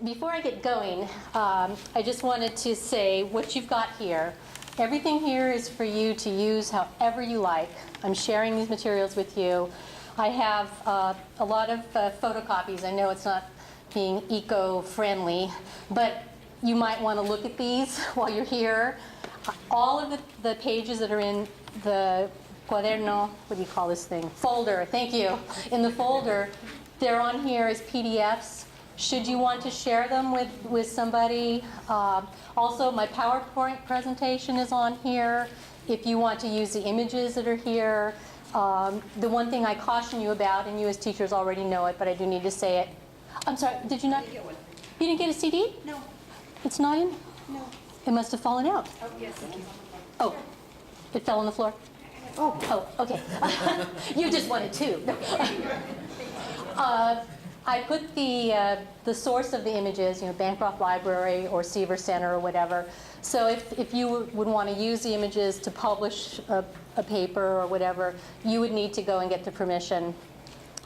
before I get going, I just wanted to say what you've got here. Everything here is for you to use however you like. I'm sharing these materials with you. I have a lot of photocopies. I know it's not being eco-friendly, but you might want to look at these while you're here. All of the pages that are in the cuaderno, what do you call this thing? Folder, thank you. In the folder, they're on here as PDFs. Should you want to share them with somebody. Also, my PowerPoint presentation is on here. If you want to use the images that are here. The one thing I caution you about, and you as teachers already know it, but I do need to say it. I'm sorry, did you not? I didn't get one. You didn't get a CD? No. It's not in? No. It must have fallen out. Oh, yes. Oh, it fell on the floor? Oh, okay. You just wanted two. I put the source of the images, Bancroft Library or Seaver Center or whatever. So if you would want to use the images to publish a paper or whatever, you would need to go and get the permission.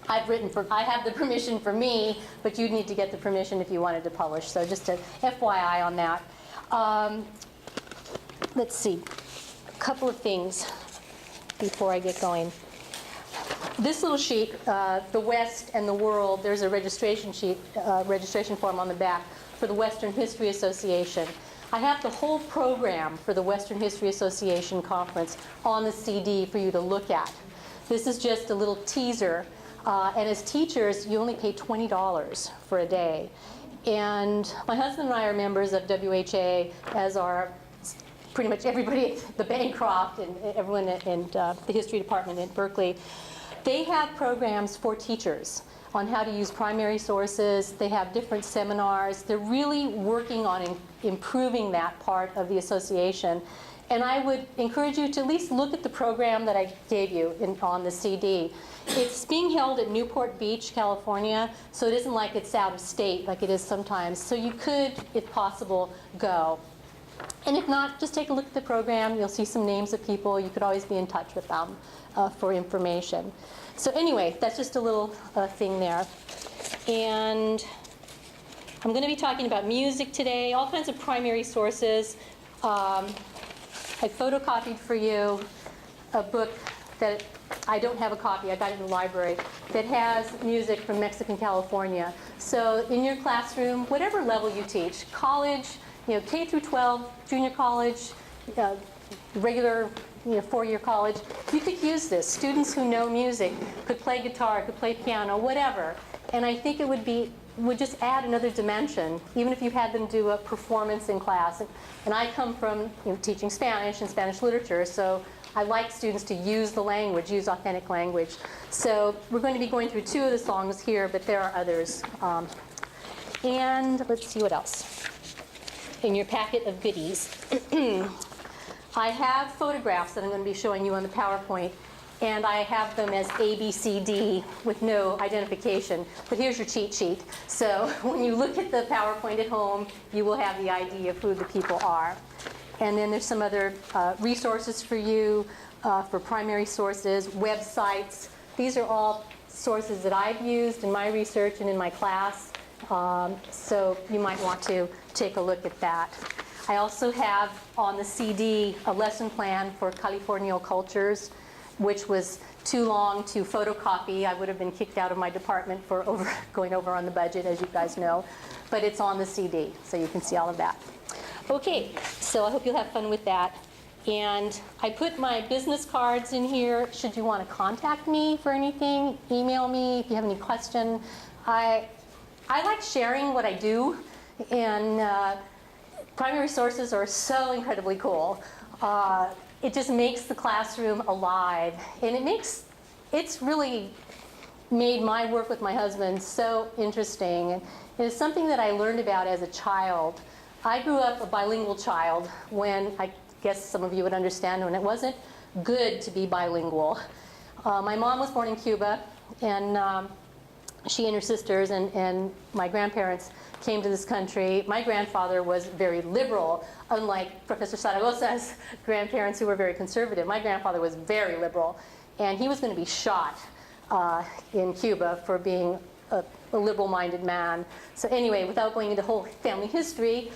I have the permission for me, but you'd need to get the permission if you wanted to publish. So just a FYI on that. Let's see, a couple of things before I get going. This little sheet, the West and the World, there's a registration sheet, registration form on the back for the Western History Association. I have the whole program for the Western History Association conference on the CD for you to look at. This is just a little teaser. And as teachers, you only pay $20 for a day. And my husband and I are members of WHA, as are pretty much everybody at the Bancroft and everyone in the history department at Berkeley. They have programs for teachers on how to use primary sources. They have different seminars. They're really working on improving that part of the association. And I would encourage you to at least look at the program that I gave you on the CD. It's being held at Newport Beach, California, so it isn't like it's out of state like it is sometimes. So you could, if possible, go. And if not, just take a look at the program. You'll see some names of people. You could always be in touch with them for information. So anyway, that's just a little thing there. And I'm going to be talking about music today, all kinds of primary sources. I photocopied for you a book that I don't have a copy, I got it in the library, that has music from Mexican California. So in your classroom, whatever level you teach, college, K through 12, junior college, regular four-year college, you could use this. Students who know music could play guitar, could play piano, whatever. And I think it would just add another dimension, even if you had them do a performance in class. And I come from teaching Spanish and Spanish literature, so I like students to use the language, use authentic language. So we're going to be going through two of the songs here, but there are others. And let's see what else. In your packet of goodies, I have photographs that I'm going to be showing you on the PowerPoint. And I have them as A, B, C, D with no identification. But here's your cheat sheet. So when you look at the PowerPoint at home, you will have the idea of who the people are. And then there's some other resources for you, for primary sources, websites. These are all sources that I've used in my research and in my class. So you might want to take a look at that. I also have on the CD a lesson plan for Californial cultures, which was too long to photocopy. I would have been kicked out of my department for going over on the budget, as you guys know. But it's on the CD, so you can see all of that. Okay, so I hope you'll have fun with that. And I put my business cards in here. Should you want to contact me for anything, email me if you have any question. I like sharing what I do, and primary sources are so incredibly cool. It just makes the classroom alive, and it's really made my work with my husband so interesting. And it is something that I learned about as a child. I grew up a bilingual child when, I guess some of you would understand, when it wasn't good to be bilingual. My mom was born in Cuba, and she and her sisters and my grandparents came to this country. My grandfather was very liberal, unlike Professor Zaragoza's grandparents who were very conservative. My grandfather was very liberal, and he was going to be shot in Cuba for being a liberal-minded man. So anyway, without going into whole family history,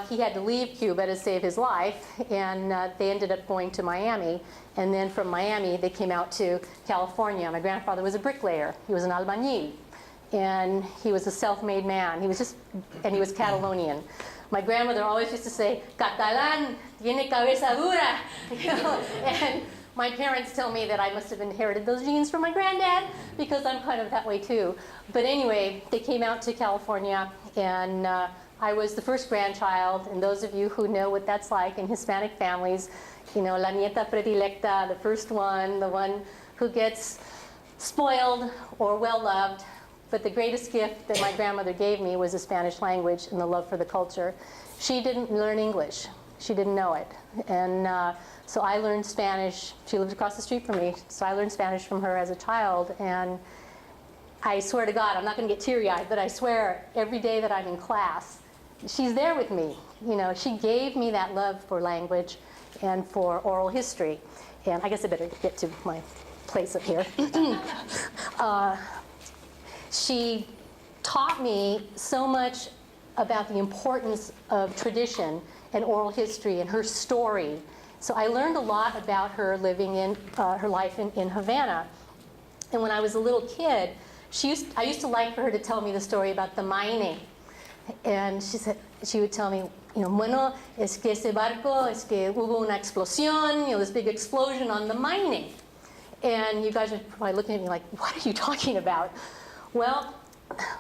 he had to leave Cuba to save his life, and they ended up going to Miami. And then from Miami, they came out to California. My grandfather was a bricklayer. He was an albañil. And he was a self-made man. He was Catalonian. My grandmother always used to say, "Catalán tiene cabeza dura." You know? And my parents tell me that I must have inherited those genes from my granddad, because I'm kind of that way too. But anyway, they came out to California, and I was the first grandchild. And those of you who know what that's like in Hispanic families, you know, la nieta predilecta, the first one, the one who gets spoiled or well-loved. But the greatest gift that my grandmother gave me was the Spanish language and the love for the culture. She didn't learn English. She didn't know it. And so I learned Spanish. She lived across the street from me, so I learned Spanish from her as a child. And I swear to God, I'm not going to get teary-eyed, but I swear every day that I'm in class, she's there with me. You know, she gave me that love for language and for oral history. And I guess I better get to my place up here. She taught me so much about the importance of tradition and oral history and her story. So I learned a lot about her living in her life in Havana. And when I was a little kid, I used to like for her to tell me the story about the Maine. And she would tell me, you know, bueno, es que ese barco, es que hubo una explosión, you know, this big explosion on the Maine. And you guys are probably looking at me like, what are you talking about? Well,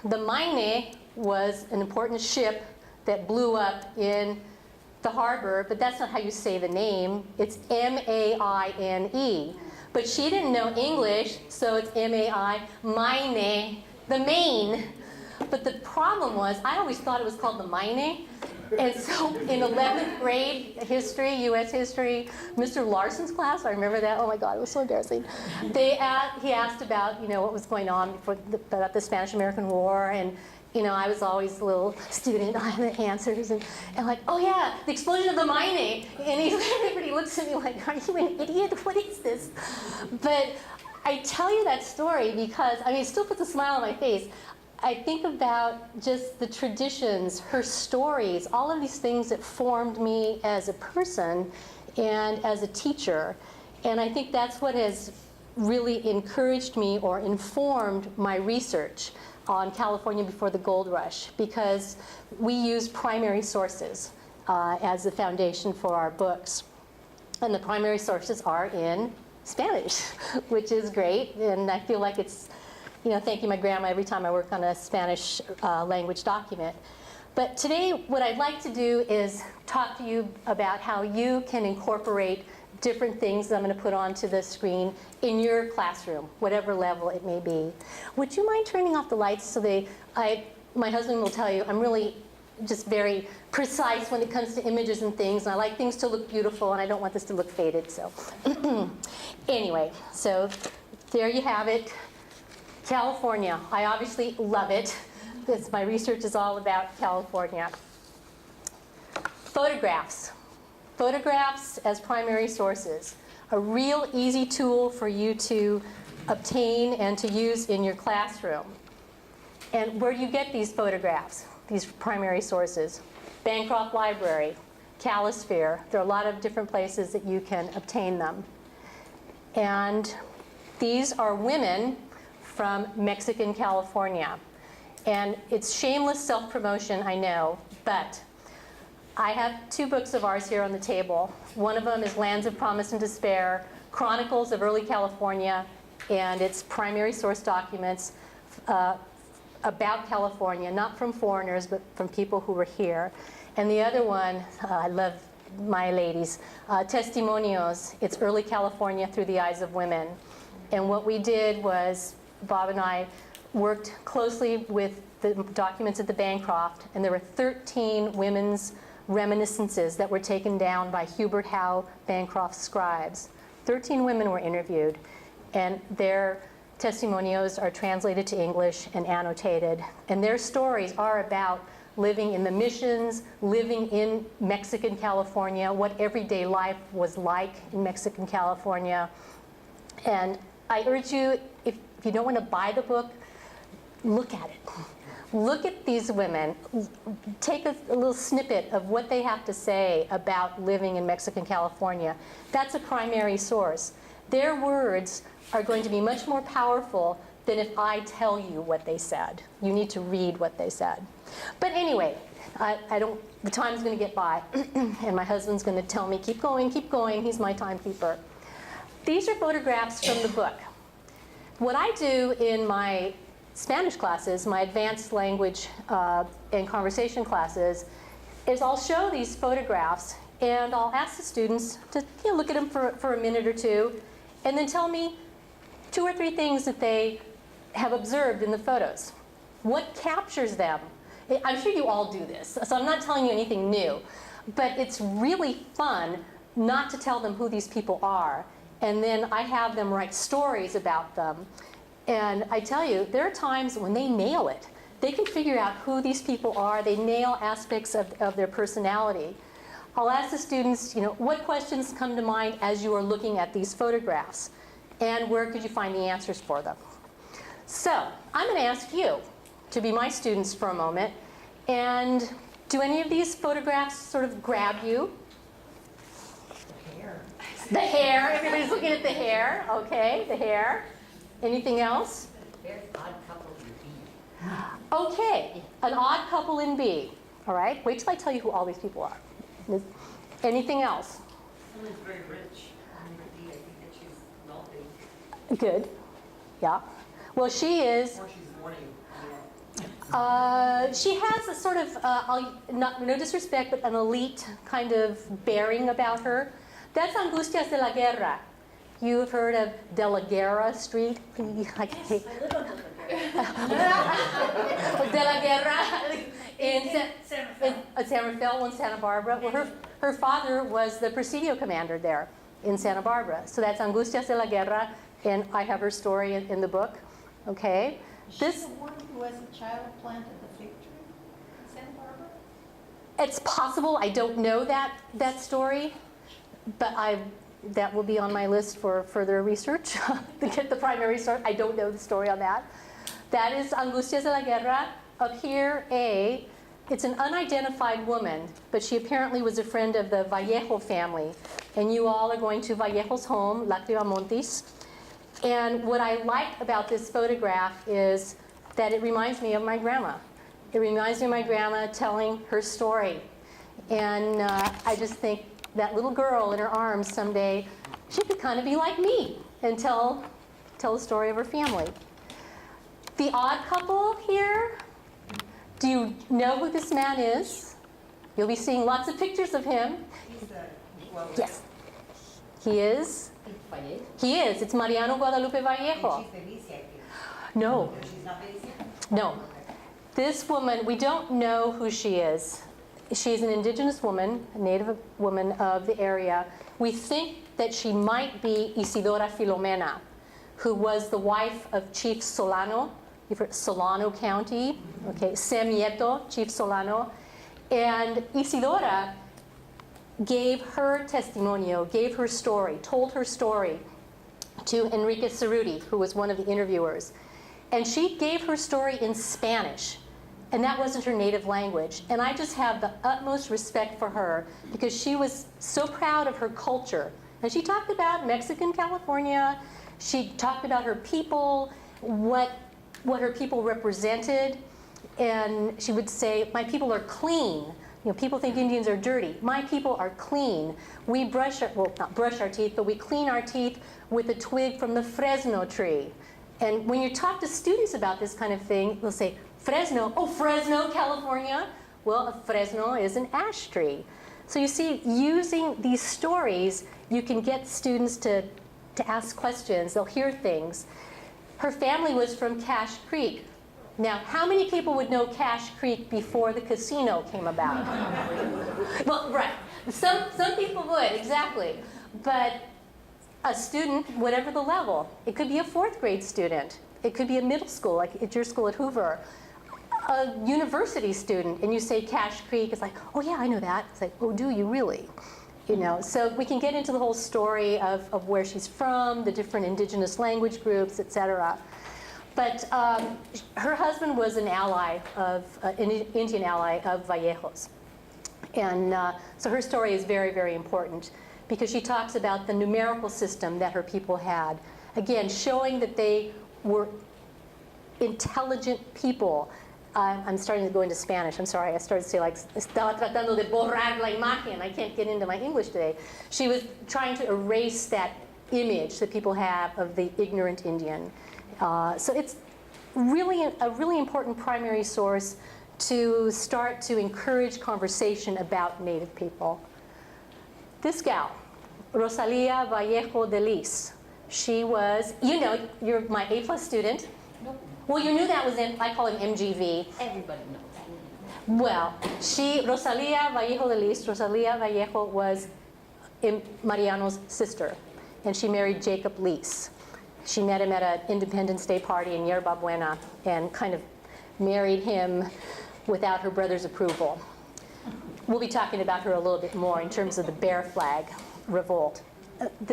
the Maine was an important ship that blew up in the harbor, but that's not how you say the name. It's M-A-I-N-E. But she didn't know English, so it's M-A-I, Maine, the Maine. But the problem was, I always thought it was called the Maine. And so in 11th grade history, U.S. history, Mr. Larson's class, I remember that. Oh my God, it was so embarrassing. He asked about, you know, what was going on about the Spanish-American War, and you know, I was always a little student. I had the answers, and like, oh yeah, the explosion of the Maine. And everybody looks at me like, are you an idiot? What is this? But I tell you that story because, I mean, it still puts a smile on my face. I think about just the traditions, her stories, all of these things that formed me as a person and as a teacher. And I think that's what has really encouraged me or informed my research on California before the gold rush, because we use primary sources as the foundation for our books. And the primary sources are in Spanish, which is great. And I feel like it's, you know, thanking my grandma every time I work on a Spanish language document. But today, what I'd like to do is talk to you about how you can incorporate different things that I'm going to put onto the screen in your classroom, whatever level it may be. Would you mind turning off the lights so my husband will tell you, I'm really just very precise when it comes to images and things, and I like things to look beautiful, and I don't want this to look faded, so. Anyway, so there you have it. California. I obviously love it, because my research is all about California. Photographs. Photographs as primary sources. A real easy tool for you to obtain and to use in your classroom. And where do you get these photographs, these primary sources? Bancroft Library, Calisphere. There are a lot of different places that you can obtain them. And these are women from Mexican California. And it's shameless self-promotion, I know, but I have 2 books of ours here on the table. One of them is Lands of Promise and Despair, Chronicles of Early California, and it's primary source documents about California, not from foreigners, but from people who were here. And the other one, I love my ladies, Testimonios. It's Early California through the eyes of women. And what we did was, Bob and I worked closely with the documents at the Bancroft, and there were 13 women's reminiscences that were taken down by Hubert Howe Bancroft scribes. 13 women were interviewed, and their testimonials are translated to English and annotated. And their stories are about living in the missions, living in Mexican California, what everyday life was like in Mexican California. And I urge you, if you don't want to buy the book, look at it. Look at these women. Take a little snippet of what they have to say about living in Mexican California. That's a primary source. Their words are going to be much more powerful than if I tell you what they said. You need to read what they said. But anyway, the time's going to get by, and my husband's going to tell me, keep going, keep going. He's my timekeeper. These are photographs from the book. What I do in my Spanish classes, my advanced language and conversation classes, is I'll show these photographs and I'll ask the students to look at them for a minute or two and then tell me 2 or 3 things that they have observed in the photos. What captures them? I'm sure you all do this, so I'm not telling you anything new, but it's really fun not to tell them who these people are, and then I have them write stories about them. And I tell you, there are times when they nail it. They can figure out who these people are. They nail aspects of their personality. I'll ask the students, what questions come to mind as you are looking at these photographs? And where could you find the answers for them? So I'm going to ask you to be my students for a moment. And do any of these photographs sort of grab you? The hair. The hair. Everybody's looking at the hair. Okay, the hair. Anything else? There's odd couple in B. Okay, an odd couple in B. All right, wait till I tell you who all these people are. Anything else? Someone's very rich. In B, I think that she's wealthy. Good. Yeah. Well, she is. Or she's mourning. She has a sort of, no disrespect, but an elite kind of bearing about her. That's Angustias de la Guerra. You've heard of De la Guerra Street? Yes, I live on De la Guerra in San Rafael and Santa Barbara. Well, her father was the Presidio commander there in Santa Barbara. So that's Angustias de la Guerra, and I have her story in the book. Okay. Is she the one who as a child planted the fig tree in Santa Barbara? It's possible. I don't know that story, but that will be on my list for further research to get the primary source. I don't know the story on that. That is Angustias de la Guerra. Up here, A, it's an unidentified woman, but she apparently was a friend of the Vallejo family. And you all are going to Vallejo's home, Lacrima Montis. And what I like about this photograph is that it reminds me of my grandma. It reminds me of my grandma telling her story. And I just think that little girl in her arms someday, she could kind of be like me and tell the story of her family. The odd couple here, do you know who this man is? You'll be seeing lots of pictures of him. He's well, Yes. He is? He is. It's Mariano Guadalupe Vallejo. She's Felicia. No. She's not Felicia? No. Okay. This woman, we don't know who she is. She's an indigenous woman, a native woman of the area. We think that she might be Isidora Filomena, who was the wife of Chief Solano, Solano County, okay, Sam Nieto, Chief Solano. And Isidora gave her testimonio, gave her story, told her story to Enrique Cerruti, who was one of the interviewers. And she gave her story in Spanish. And that wasn't her native language. And I just have the utmost respect for her because she was so proud of her culture. And she talked about Mexican California. She talked about her people, what her people represented. And she would say, my people are clean. People think Indians are dirty. My people are clean. We not brush our teeth, but we clean our teeth with a twig from the Fresno tree. And when you talk to students about this kind of thing, they'll say, Fresno, oh, Fresno, California. Well, a Fresno is an ash tree. So you see, using these stories, you can get students to ask questions. They'll hear things. Her family was from Cache Creek. Now, how many people would know Cache Creek before the casino came about? Well, right. Some people would, exactly. But a student, whatever the level, it could be a 4th grade student. It could be a middle school, like at your school at Hoover. A university student, and you say Cache Creek, it's like, oh yeah, I know that. It's like, oh, do you really? So we can get into the whole story of where she's from, the different indigenous language groups, etc. But her husband was an ally of, an Indian ally of Vallejos. And so her story is very, very important because she talks about the numerical system that her people had. Again, showing that they were intelligent people. I'm starting to go into Spanish. I'm sorry. I started to say like, estaba tratando de borrar la imagen. I can't get into my English today. She was trying to erase that image that people have of the ignorant Indian. So it's really a really important primary source to start to encourage conversation about Native people. This gal, Rosalia Vallejo de Lis, she was, you know, you're my A+ student. Well, you knew that was in, I call him MGV. Everybody knows. Well, Rosalia Vallejo de Lis, Rosalia Vallejo was Mariano's sister, and she married Jacob Lis. She met him at an Independence Day party in Yerba Buena and kind of married him without her brother's approval. We'll be talking about her a little bit more in terms of the Bear Flag revolt.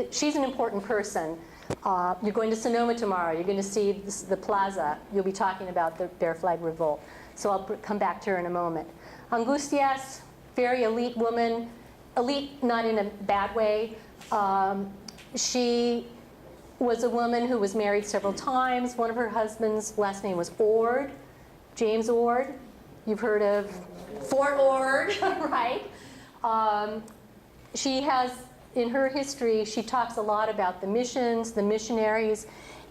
She's an important person. You're going to Sonoma tomorrow. You're going to see the plaza. You'll be talking about the Bear Flag revolt. So I'll come back to her in a moment. Angustias, very elite woman. Elite not in a bad way. She was a woman who was married several times. One of her husbands' last name was Ord, James Ord. You've heard of Fort Ord, right? She has, in her history, she talks a lot about the missions, the missionaries.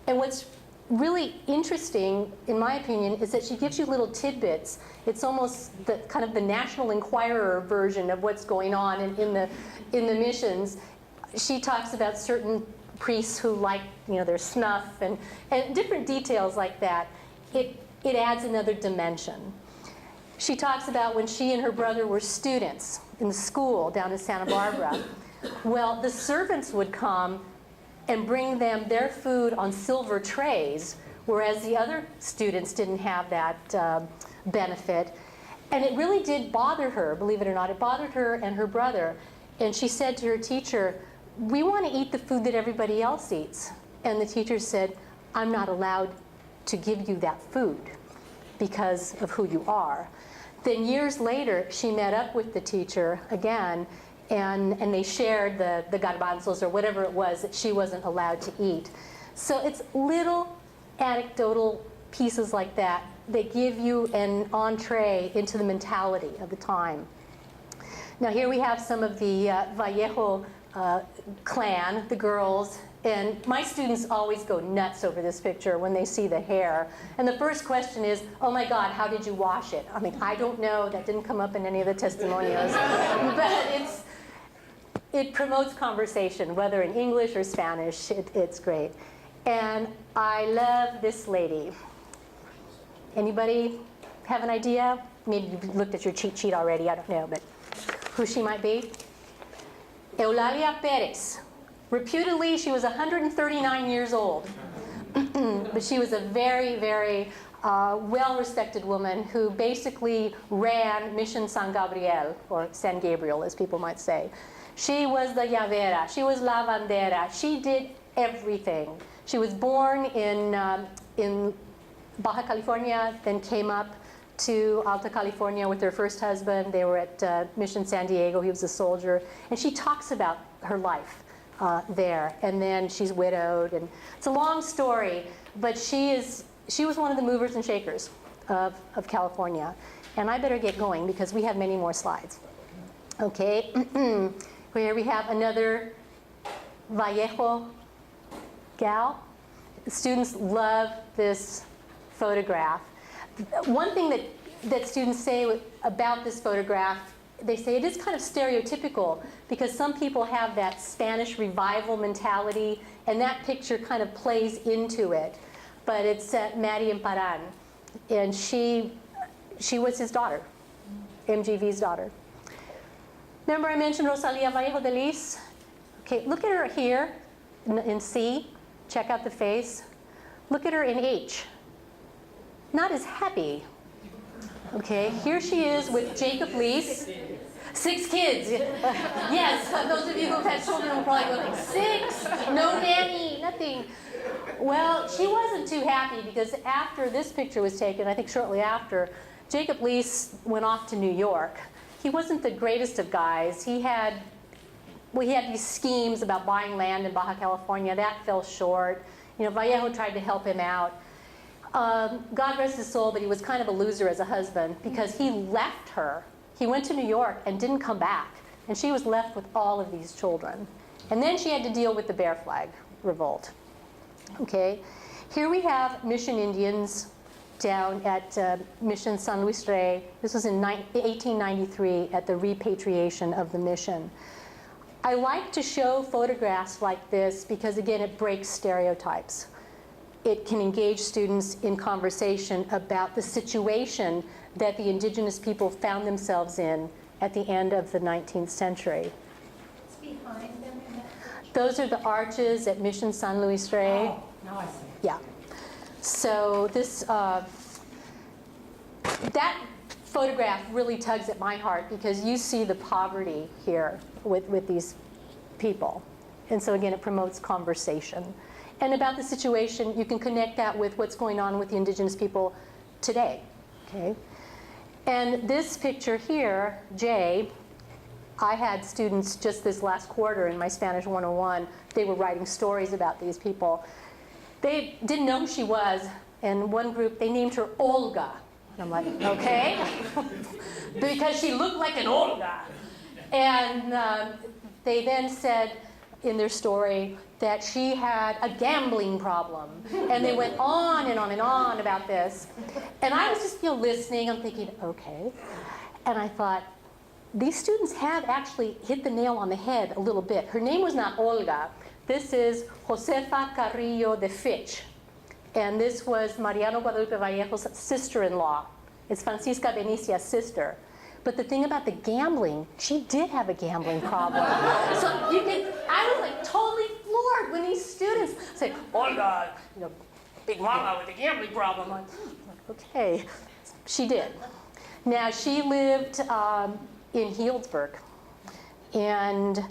And what's really interesting, in my opinion, is that she gives you little tidbits. It's almost the kind of the National Enquirer version of what's going on in the missions. She talks about certain priests who like, you know, their snuff and different details like that. It adds another dimension. She talks about when she and her brother were students in the school down in Santa Barbara. Well, the servants would come and bring them their food on silver trays, whereas the other students didn't have that benefit. And it really did bother her, believe it or not. It bothered her and her brother. And she said to her teacher, "We want to eat the food that everybody else eats." And the teacher said, "I'm not allowed to give you that food because of who you are." Then years later, she met up with the teacher again, and they shared the garbanzos or whatever it was that she wasn't allowed to eat. So it's little anecdotal pieces like that that give you an entree into the mentality of the time. Now here we have some of the Vallejo clan, the girls, and my students always go nuts over this picture when they see the hair. And the first question is, "Oh my God, how did you wash it?" I mean, I don't know, that didn't come up in any of the testimonials, but it promotes conversation, whether in English or Spanish, it's great. And I love this lady. Anybody have an idea? Maybe you've looked at your cheat sheet already, I don't know, but who she might be? Eulalia Perez. Reputedly, she was 139 years old, but she was a very, very well-respected woman who basically ran Mission San Gabriel, or San Gabriel, as people might say. She was the llavera, she was la bandera, she did everything. She was born in Baja California, then came up to Alta California with her first husband. They were at Mission San Diego. He was a soldier. And she talks about her life there. And then she's widowed. And it's a long story, but she was one of the movers and shakers of California. And I better get going because we have many more slides. Okay. Here we have another Vallejo gal. The students love this photograph. One thing that students say about this photograph, they say it is kind of stereotypical because some people have that Spanish revival mentality, and that picture kind of plays into it. But it's Maddie Emparan, and she was his daughter, MGV's daughter. Remember I mentioned Rosalia Vallejo de Lis? Okay, look at her here in C. Check out the face. Look at her in H. Not as happy. Okay, here she is with Jacob Lis. 6 kids. Yes, those of you who've had children will probably go like, 6? No nanny, nothing. Well, she wasn't too happy because after this picture was taken, I think shortly after, Jacob Leese went off to New York. He wasn't the greatest of guys. He had these schemes about buying land in Baja California. That fell short. You know, Vallejo tried to help him out. God rest his soul, but he was kind of a loser as a husband because he left her. He went to New York and didn't come back. And she was left with all of these children. And then she had to deal with the Bear Flag Revolt. Okay, here we have Mission Indians down at Mission San Luis Rey. This was in 1893 at the repatriation of the mission. I like to show photographs like this because, again, it breaks stereotypes. It can engage students in conversation about the situation that the indigenous people found themselves in at the end of the 19th century. What's behind them in that picture? Those are the arches at Mission San Luis Rey. Oh, now I see. Yeah. So this, that photograph really tugs at my heart because you see the poverty here with these people. And so again, it promotes conversation. And about the situation, you can connect that with what's going on with the indigenous people today, okay? And this picture here, Jay, I had students just this last quarter in my Spanish 101, they were writing stories about these people. They didn't know who she was, and one group, they named her Olga. And I'm like, okay, because she looked like an Olga. And they then said in their story that she had a gambling problem. And they went on and on and on about this. And I was just listening, I'm thinking, okay. And I thought, these students have actually hit the nail on the head a little bit. Her name was not Olga. This is Josefa Carrillo de Fitch. And this was Mariano Guadalupe Vallejo's sister-in-law. It's Francisca Benicia's sister. But the thing about the gambling, she did have a gambling problem. So I was like totally floored when these students say, Olga, big mama with a gambling problem. I'm like, okay, she did. Now, she lived in Healdsburg. And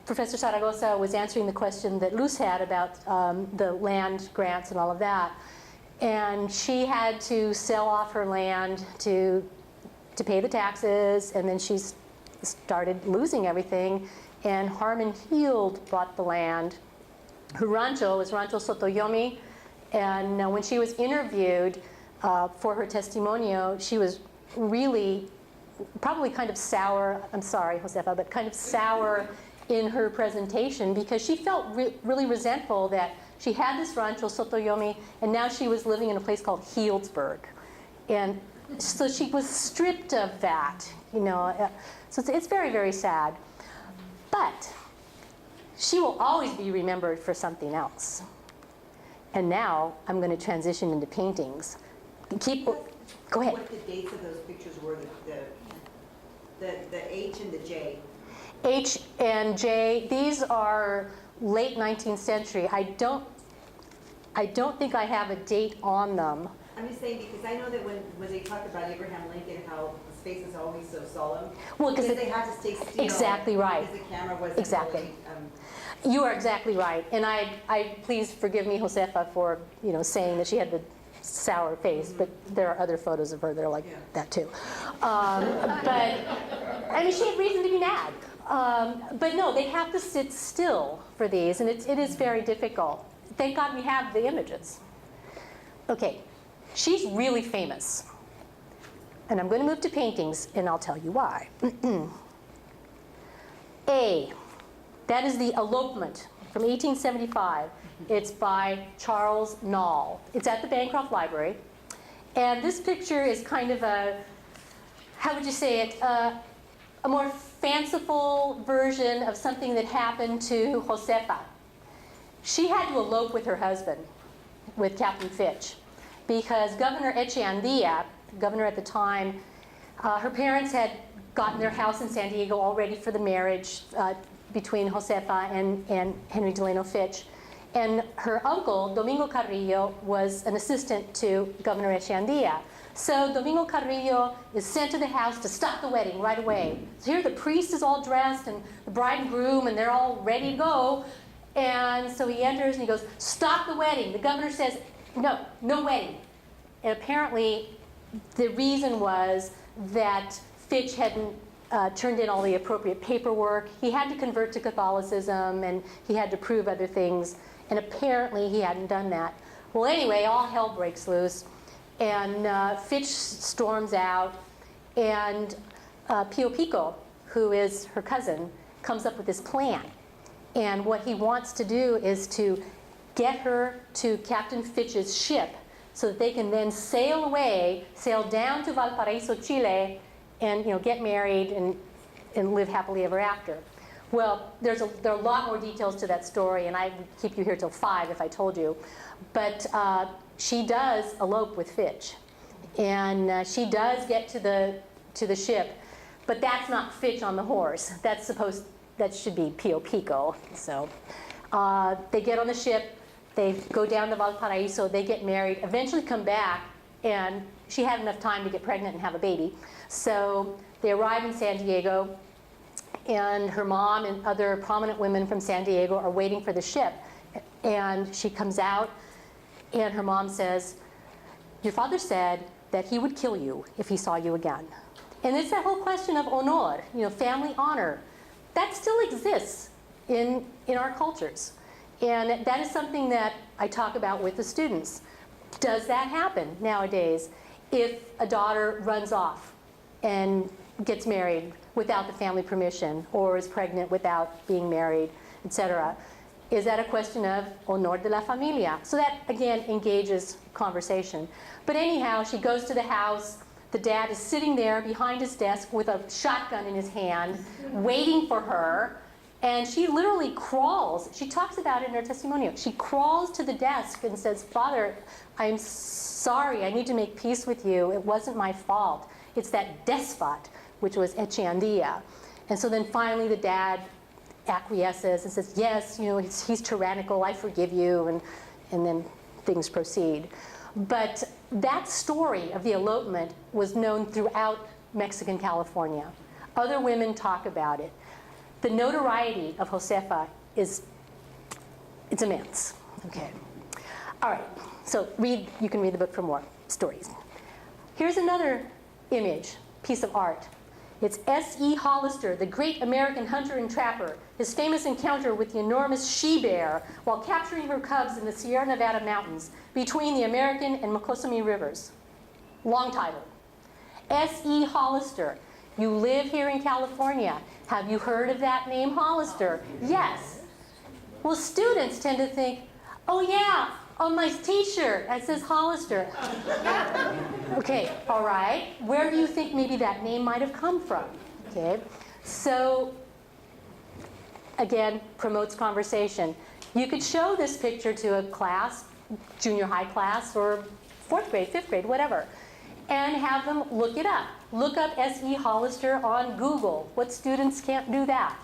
Professor Zaragoza was answering the question that Luz had about the land grants and all of that. And she had to sell off her land to pay the taxes, and then she started losing everything. And Harmon Heald bought the land. Her rancho was Rancho Sotoyomi. And when she was interviewed for her testimonio, she was really probably kind of sour, I'm sorry, Josefa, but kind of sour in her presentation because she felt really resentful that she had this rancho, Sotoyomi, and now she was living in a place called Healdsburg. And so she was stripped of that, So it's very, very sad. But she will always be remembered for something else. And now I'm going to transition into paintings. Go ahead. What the dates of those pictures were, the H and the J. H and J, these are late 19th century. I don't think I have a date on them. I'm just saying because I know that when they talk about Abraham Lincoln, how his face is always so solemn. Well, because they had to stay still. Exactly right. Because the camera wasn't exactly. Really, You are exactly right. And I please forgive me, Josefa, for saying that she had the sour face, but there are other photos of her that are like that too. But I mean, she had reason to be mad. But no, they have to sit still for these, and it is very difficult. Thank God we have the images. Okay, she's really famous. And I'm going to move to paintings, and I'll tell you why. That is the Elopement from 1875. It's by Charles Knoll. It's at the Bancroft Library. And this picture is kind of a, how would you say it, a more fanciful version of something that happened to Josefa. She had to elope with her husband, with Captain Fitch, because Governor Echeandía, governor at the time, her parents had gotten their house in San Diego all ready for the marriage between Josefa and Henry Delano Fitch. And her uncle, Domingo Carrillo, was an assistant to Governor Echeandía. So Domingo Carrillo is sent to the house to stop the wedding right away. So here the priest is all dressed and the bride and groom, and they're all ready to go. And so he enters and he goes, "Stop the wedding." The governor says, "No, no wedding." And apparently the reason was that Fitch hadn't turned in all the appropriate paperwork. He had to convert to Catholicism, and he had to prove other things. And apparently he hadn't done that. Well, anyway, all hell breaks loose. And Fitch storms out. And Pio Pico, who is her cousin, comes up with this plan. And what he wants to do is to get her to Captain Fitch's ship so that they can then sail away, sail down to Valparaiso, Chile, and get married and live happily ever after. Well, there are a lot more details to that story, and I would keep you here till 5 if I told you. But she does elope with Fitch, and she does get to the ship, but that's not Fitch on the horse. That should be Pio Pico. So they get on the ship, they go down to Valparaiso, they get married, eventually come back, and she had enough time to get pregnant and have a baby. So they arrive in San Diego, and her mom and other prominent women from San Diego are waiting for the ship. And she comes out, and her mom says, "Your father said that he would kill you if he saw you again." And it's that whole question of honor, family honor. That still exists in our cultures. And that is something that I talk about with the students. Does that happen nowadays if a daughter runs off and gets married without the family permission, or is pregnant without being married, etc.? Is that a question of honor de la familia? So that, again, engages conversation. But anyhow, she goes to the house. The dad is sitting there behind his desk with a shotgun in his hand, waiting for her. And she literally crawls. She talks about it in her testimonial. She crawls to the desk and says, "Father, I'm sorry. I need to make peace with you. It wasn't my fault. It's that despot," which was Echeandía. And so then finally the dad acquiesces and says, "Yes, he's tyrannical. I forgive you." And then things proceed. But that story of the elopement was known throughout Mexican California. Other women talk about it. The notoriety of Josefa it's immense. Okay. All right. So you can read the book for more stories. Here's another image, piece of art. It's S.E. Hollister, the great American hunter and trapper, his famous encounter with the enormous she-bear while capturing her cubs in the Sierra Nevada mountains between the American and Mocosumi rivers. Long title. S.E. Hollister. You live here in California. Have you heard of that name, Hollister? Yes. Well, students tend to think, "Oh yeah, on my t-shirt it says Hollister." Okay, all right. Where do you think maybe that name might have come from? Okay, so again, promotes conversation. You could show this picture to a class, junior high class, or 4th grade, 5th grade, whatever, and have them look it up. Look up S.E. Hollister on Google. What students can't do that?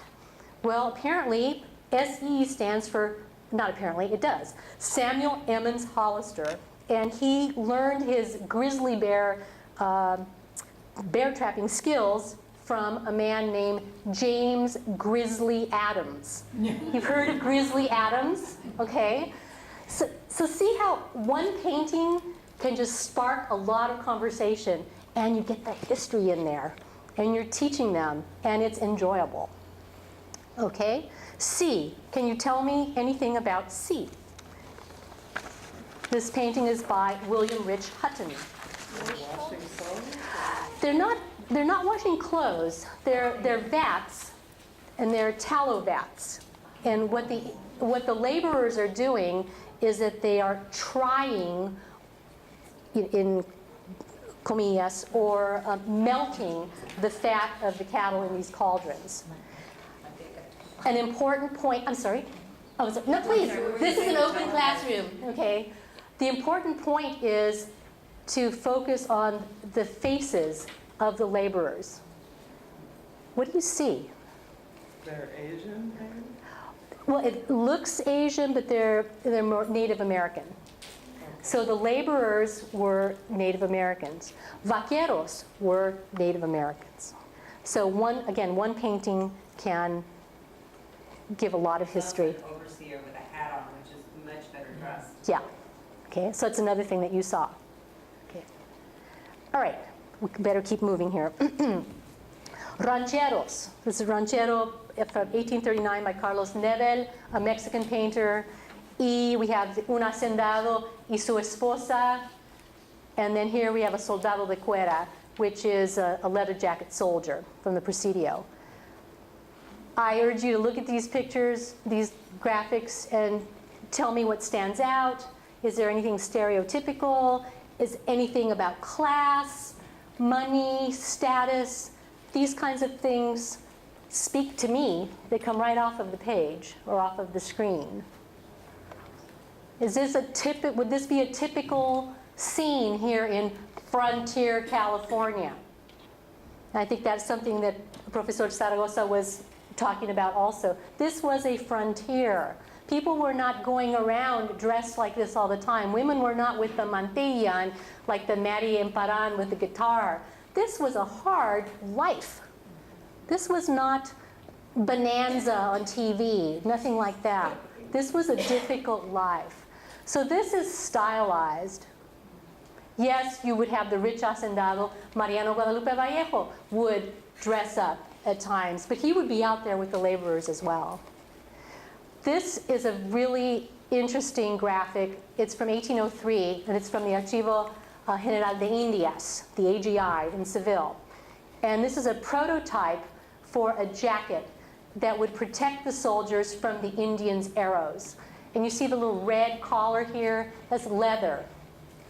Well, apparently, S.E. stands for, not apparently, it does, Samuel Emmons Hollister. And he learned his grizzly bear trapping skills from a man named James Grizzly Adams. You've heard of Grizzly Adams? Okay. So see how one painting can just spark a lot of conversation, and you get the history in there, and you're teaching them, and it's enjoyable. Okay? C. Can you tell me anything about C? This painting is by William Rich Hutton. They're not washing clothes. They're vats, and they're tallow vats. And what the laborers are doing is that they are trying, in comillas, or melting the fat of the cattle in these cauldrons. An important point, I'm sorry. Oh, sorry. No, please. This is an open classroom, okay? The important point is to focus on the faces of the laborers. What do you see? They're Asian, maybe? Well, it looks Asian, but they're more Native American. So the laborers were Native Americans. Vaqueros were Native Americans. So one painting can give a lot of history. An overseer with a hat on, which is much better dressed. Yeah. Okay, so it's another thing that you saw. Okay. All right, we better keep moving here. Rancheros. This is Ranchero from 1839 by Carlos Nebel, a Mexican painter. Y we have un hacendado y su esposa. And then here we have a soldado de cuera, which is a leather jacket soldier from the Presidio. I urge you to look at these pictures, these graphics, and tell me what stands out. Is there anything stereotypical? Is anything about class, money, status? These kinds of things speak to me. They come right off of the page or off of the screen. Is this would this be a typical scene here in Frontier, California? And I think that's something that Professor Zaragoza was talking about also. This was a frontier. People were not going around dressed like this all the time. Women were not with the mantilla and like the Mari Emparan with the guitar. This was a hard life. This was not Bonanza on TV, nothing like that. This was a difficult life. So this is stylized. Yes, you would have the rich hacendado. Mariano Guadalupe Vallejo would dress up at times, but he would be out there with the laborers as well. This is a really interesting graphic. It's from 1803, and it's from the Archivo General de Indias, the AGI in Seville. And this is a prototype for a jacket that would protect the soldiers from the Indians' arrows. And you see the little red collar here? That's leather.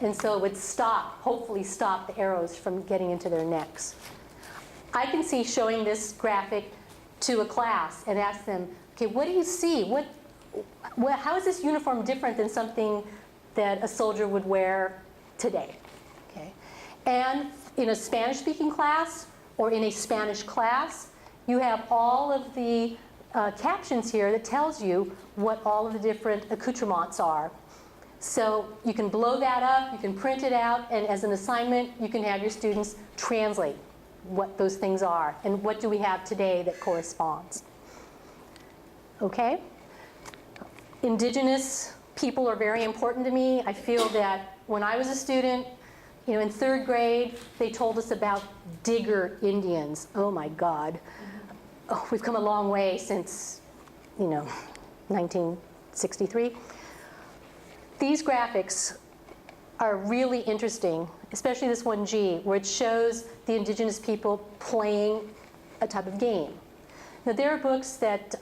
And so it would stop, hopefully stop the arrows from getting into their necks. I can see showing this graphic to a class and ask them, okay, what do you see? How is this uniform different than something that a soldier would wear today? Okay. And in a Spanish-speaking class or in a Spanish class, you have all of the captions here that tells you what all of the different accoutrements are. So you can blow that up, you can print it out, and as an assignment, you can have your students translate what those things are and what do we have today that corresponds. Okay? Indigenous people are very important to me. I feel that when I was a student, in third grade, they told us about Digger Indians. Oh my God. Oh, we've come a long way since, 1963. These graphics are really interesting, especially this one G, where it shows the indigenous people playing a type of game. Now, there are books that,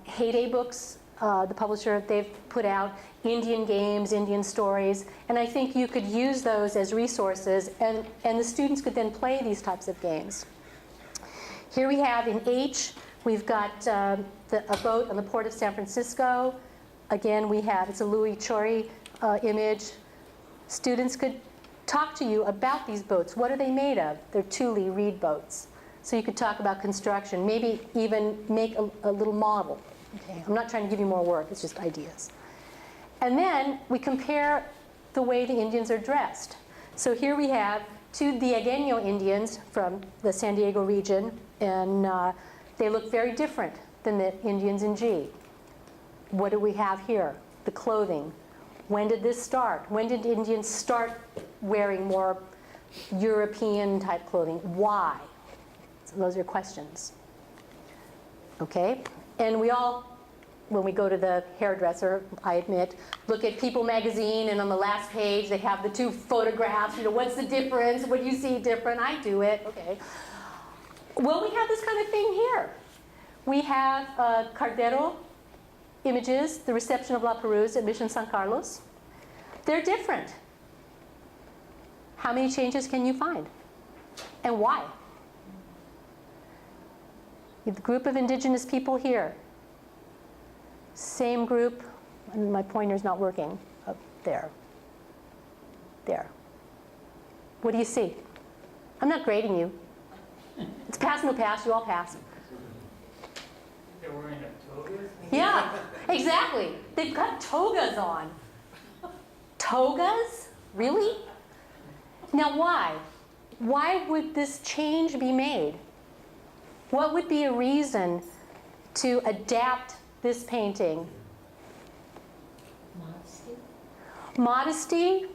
Heyday Books, the publisher, they've put out Indian games, Indian stories, and I think you could use those as resources, and the students could then play these types of games. Here we have in H, we've got a boat on the port of San Francisco. Again, it's a Louis Chori image. Students could talk to you about these boats. What are they made of? They're Thule reed boats. So you could talk about construction, maybe even make a little model. Okay, I'm not trying to give you more work, it's just ideas. And then we compare the way the Indians are dressed. So here we have two Diegueño Indians from the San Diego region, and they look very different than the Indians in G. What do we have here? The clothing. When did this start? When did Indians start wearing more European type clothing? Why? So those are questions. Okay? And we all, when we go to the hairdresser, I admit, look at People magazine, and on the last page they have the two photographs. What's the difference? What do you see different? I do it. Okay. Well, we have this kind of thing here. We have Cardero images, the reception of La Perouse at Mission San Carlos. They're different. How many changes can you find? And why? You have the group of indigenous people here. Same group, and my pointer's not working, up there. There. What do you see? I'm not grading you. It's pass, no pass, you all pass. They're wearing a togas? Yeah, exactly. They've got togas on. Togas? Really? Now why? Why would this change be made? What would be a reason to adapt this painting? Modesty. Modesty?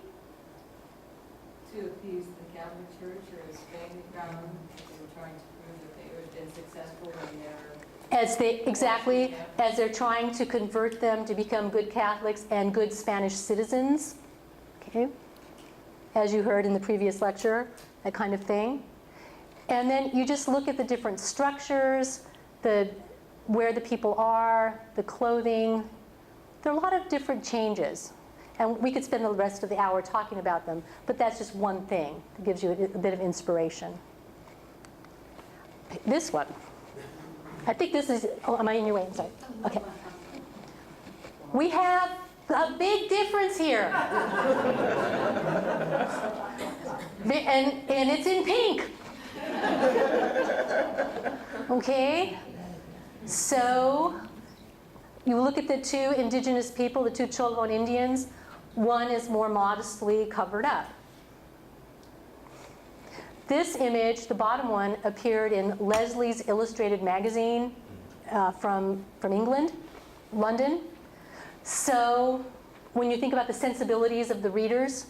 To appease the Catholic Church or a Spain crown, because they were trying to prove that they had been successful in their... Exactly, as they're trying to convert them to become good Catholics and good Spanish citizens. Okay? As you heard in the previous lecture, that kind of thing. And then you just look at the different structures, where the people are, the clothing. There are a lot of different changes. And we could spend the rest of the hour talking about them, but that's just one thing that gives you a bit of inspiration. This one. I think this is, oh, am I in your way? I'm sorry. Okay. We have a big difference here. And it's in pink. Okay? So, you look at the two indigenous people, the two Cholon Indians. One is more modestly covered up. This image, the bottom one, appeared in Leslie's Illustrated magazine from England, London. So when you think about the sensibilities of the readers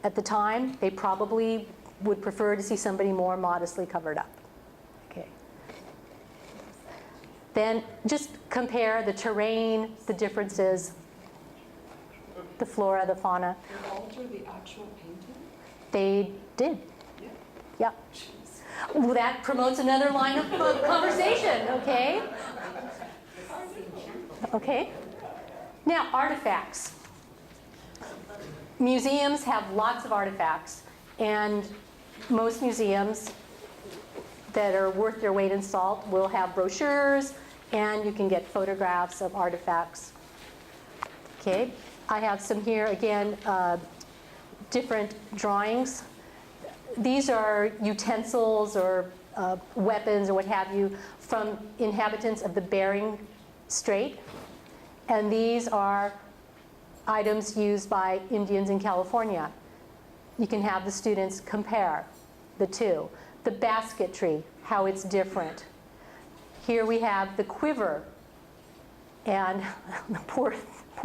at the time, they probably would prefer to see somebody more modestly covered up. Okay. Then just compare the terrain, the differences, the flora, the fauna. Did they alter the actual painting? They did. Yeah. Yeah. Well, that promotes another line of conversation, okay? Okay. Now, artifacts. Museums have lots of artifacts, and most museums that are worth their weight in salt will have brochures, and you can get photographs of artifacts. Okay. I have some here, again, different drawings. These are utensils or weapons or what have you from inhabitants of the Bering Strait. And these are items used by Indians in California. You can have the students compare the two. The basketry, how it's different. Here we have the quiver. And the poor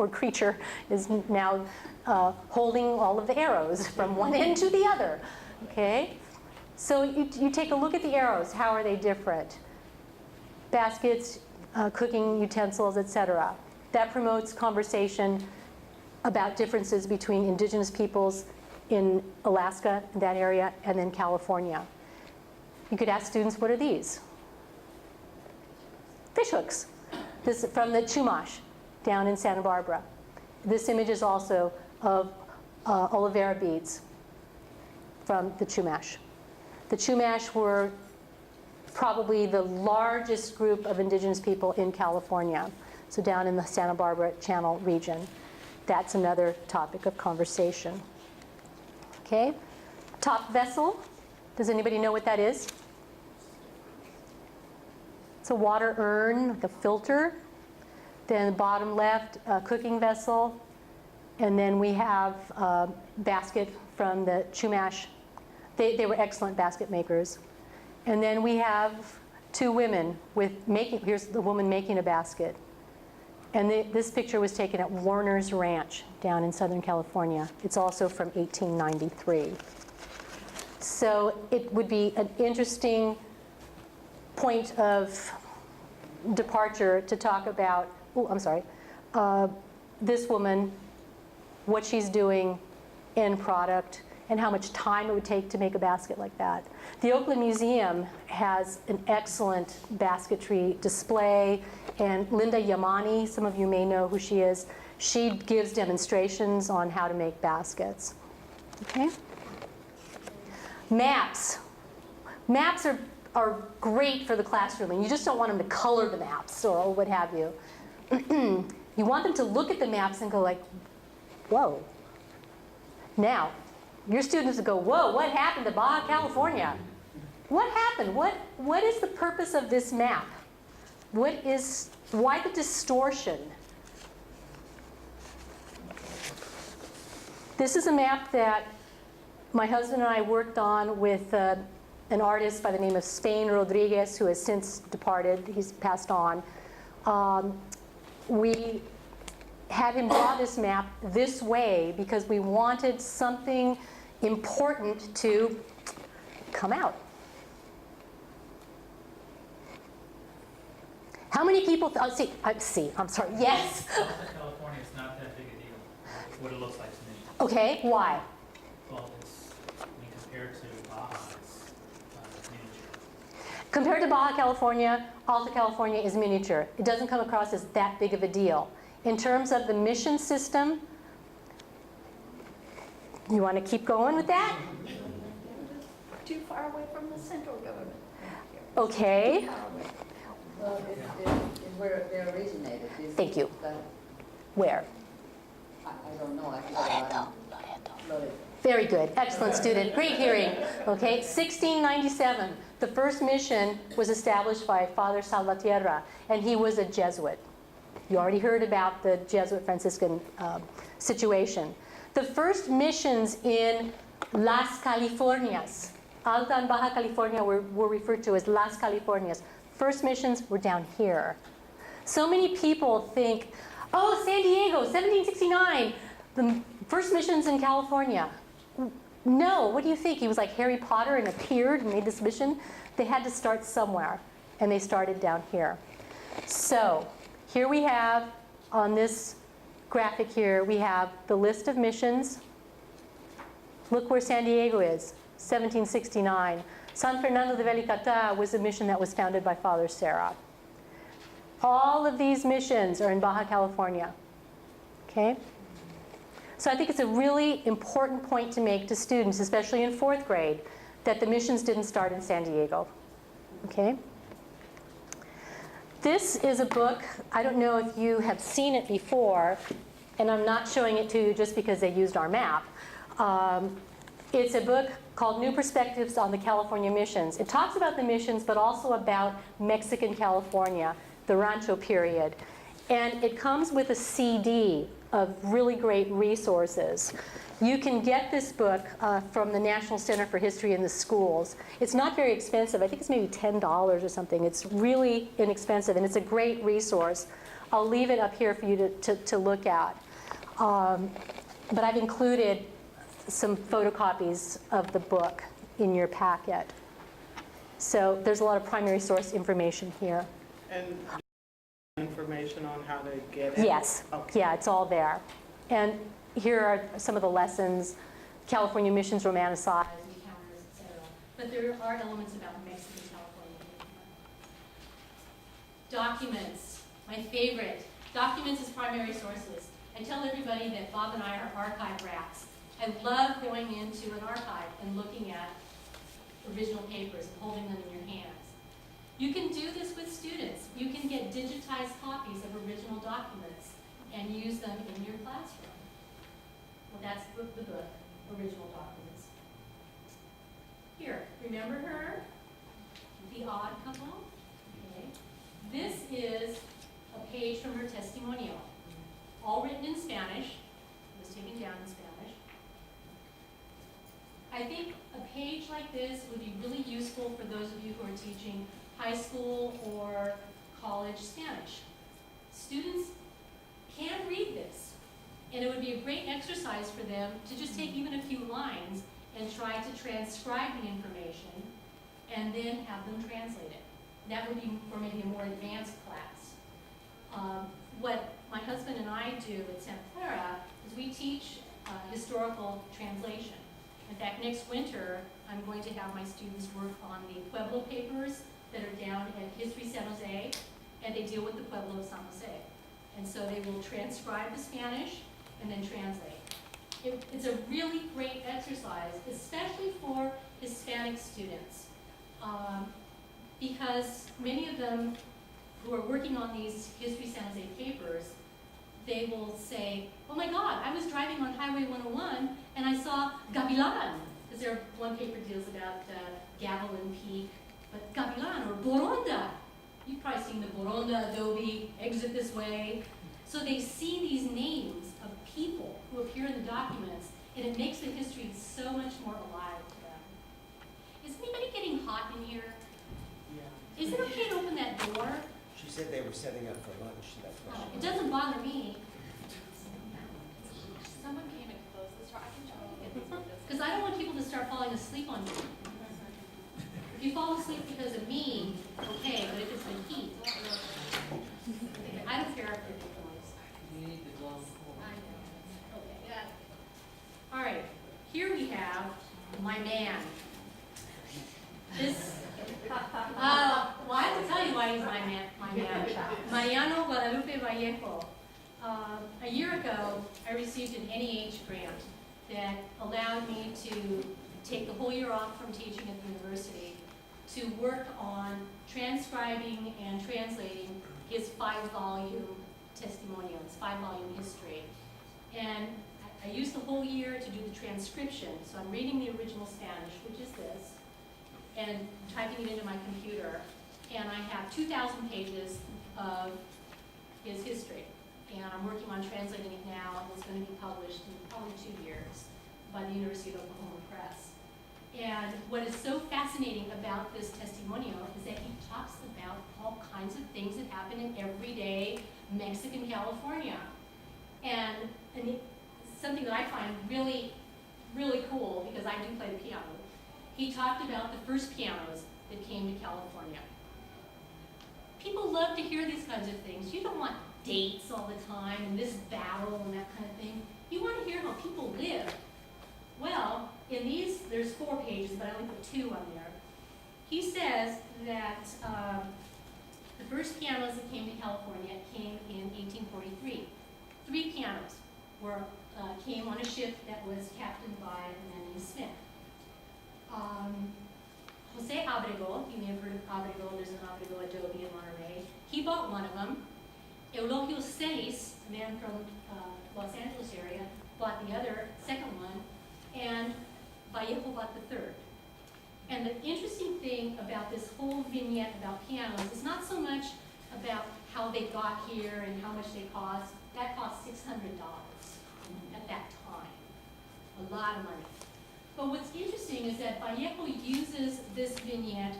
creature is now holding all of the arrows from one end to the other. Okay? So you take a look at the arrows. How are they different? Baskets, cooking utensils, etc. That promotes conversation about differences between indigenous peoples in Alaska, that area, and then California. You could ask students, what are these? Fish hooks. This is from the Chumash down in Santa Barbara. This image is also of aloe beads from the Chumash. The Chumash were probably the largest group of indigenous people in California, so down in the Santa Barbara Channel region. That's another topic of conversation. Okay, top vessel. Does anybody know what that is? It's a water urn, like a filter. Then bottom left, a cooking vessel. And then we have a basket from the Chumash. They were excellent basket makers. And then we have two women here's the woman making a basket. And this picture was taken at Warner's Ranch down in Southern California. It's also from 1893. So it would be an interesting point of departure to talk about, this woman, what she's doing, end product, and how much time it would take to make a basket like that. The Oakland Museum has an excellent basketry display, and Linda Yamani, some of you may know who she is, she gives demonstrations on how to make baskets. Okay? Maps. Maps are great for the classroom, and you just don't want them to color the maps or what have you. You want them to look at the maps and go like, whoa. Now, your students will go, whoa, what happened to Baja California? What happened? What is the purpose of this map? Why the distortion? This is a map that my husband and I worked on with an artist by the name of Spain Rodriguez, who has since departed. He's passed on. We had him draw this map this way because we wanted something important to come out. How many people, I'm sorry, yes. Alta California is not that big a deal, what it looks like to me. Okay, why? Well, it's, I mean, compared to Baja, it's miniature. Compared to Baja California, Alta California is miniature. It doesn't come across as that big of a deal. In terms of the mission system, you want to keep going with that? Too far away from the central government. Okay. Too far away. Well, it's where they originated. Thank you. That, Where? I don't know, I think Very good. Excellent student. Great hearing. Okay, 1697. The first mission was established by Father Salvatierra, and he was a Jesuit. You already heard about the Jesuit Franciscan situation. The first missions in Las Californias, Alta and Baja California were referred to as Las Californias. First missions were down here. So many people think, oh, San Diego, 1769, the first missions in California. No, what do you think? He was like Harry Potter and appeared and made this mission? They had to start somewhere, and they started down here. So here we have, on this graphic here, we have the list of missions. Look where San Diego is, 1769. San Fernando de Velicata was a mission that was founded by Father Serra. All of these missions are in Baja California, okay? So I think it's a really important point to make to students, especially in 4th grade, that the missions didn't start in San Diego, okay? This is a book, I don't know if you have seen it before, and I'm not showing it to you just because they used our map. It's a book called New Perspectives on the California Missions. It talks about the missions, but also about Mexican California, the Rancho period. And it comes with a CD of really great resources. You can get this book from the National Center for History in the Schools. It's not very expensive. I think it's maybe $10 or something. It's really inexpensive, and it's a great resource. I'll leave it up here for you to look at. But I've included some photocopies of the book in your packet. So there's a lot of primary source information here. And information on how to get it? Yes. Okay. Yeah, it's all there. And here are some of the lessons: California missions romanticized, encounters, etc. But there are elements about Mexican California. Documents, my favorite. Documents as primary sources. I tell everybody that Bob and I are archive rats. I love going into an archive and looking at original papers and holding them in your hands. You can do this with students. You can get digitized copies of original documents and use them in your classroom. Well, that's the book, Original Documents. Here, remember her? The Odd Couple? Okay. This is a page from her testimonial, all written in Spanish. It was taken down in Spanish. I think a page like this would be really useful for those of you who are teaching high school or college Spanish. Students can read this, and it would be a great exercise for them to just take even a few lines and try to transcribe the information and then have them translate it. That would be for maybe a more advanced class. What my husband and I do at Santa Clara is we teach historical translation. In fact, next winter, I'm going to have my students work on the Pueblo papers that are down at History San Jose, and they deal with the Pueblo of San Jose. And so they will transcribe the Spanish and then translate. It's a really great exercise, especially for Hispanic students, because many of them who are working on these History San Jose papers, they will say, oh my God, I was driving on Highway 101 and I saw Gavilan, because their one paper deals about Gavilan Peak, but Gavilan or Boronda. You've probably seen the Boronda Adobe, exit this way. So they see these names of people who appear in the documents, and it makes the history so much more alive to them. Is anybody getting hot in here? Yeah. Is it okay to open that door? She said they were setting up for lunch, that's why Oh, she. it doesn't bother me, Someone came and closed this door. I can try to get this with this. because I don't want people to start falling asleep on me. If you fall asleep because of me, okay, but if it's the heat, I don't care if it's noise. You need the gloves. I know. Okay, yeah. All right, here we have my man. This, well, I have to tell you why he's my man. Mariano Guadalupe Vallejo. A year ago, I received an NEH grant that allowed me to take the whole year off from teaching at the university to work on transcribing and translating his 5-volume testimonial, his 5-volume history. And I used the whole year to do the transcription. So I'm reading the original Spanish, which is this, and typing it into my computer. And I have 2,000 pages of his history. And I'm working on translating it now, and it's going to be published in probably 2 years by the University of Oklahoma Press. And what is so fascinating about this testimonial is that he talks about all kinds of things that happen in everyday Mexican California. And something that I find really, really cool, because I do play the piano, he talked about the first pianos that came to California. People love to hear these kinds of things. You don't want dates all the time and this battle and that kind of thing. You want to hear how people live. Well, in these, there's 4 pages, but I only put 2 on there. He says that the first pianos that came to California came in 1843. 3 pianos came on a ship that was captained by a man named Smith. Jose Abrego, you may have heard of Abrego, there's an Abrego Adobe in Monterey. He bought one of them. Eulogio Celis, a man from Los Angeles area, bought the second one, and Vallejo bought the 3rd. And the interesting thing about this whole vignette about pianos is not so much about how they got here and how much they cost. That cost $600 at that time. A lot of money. But what's interesting is that Vallejo uses this vignette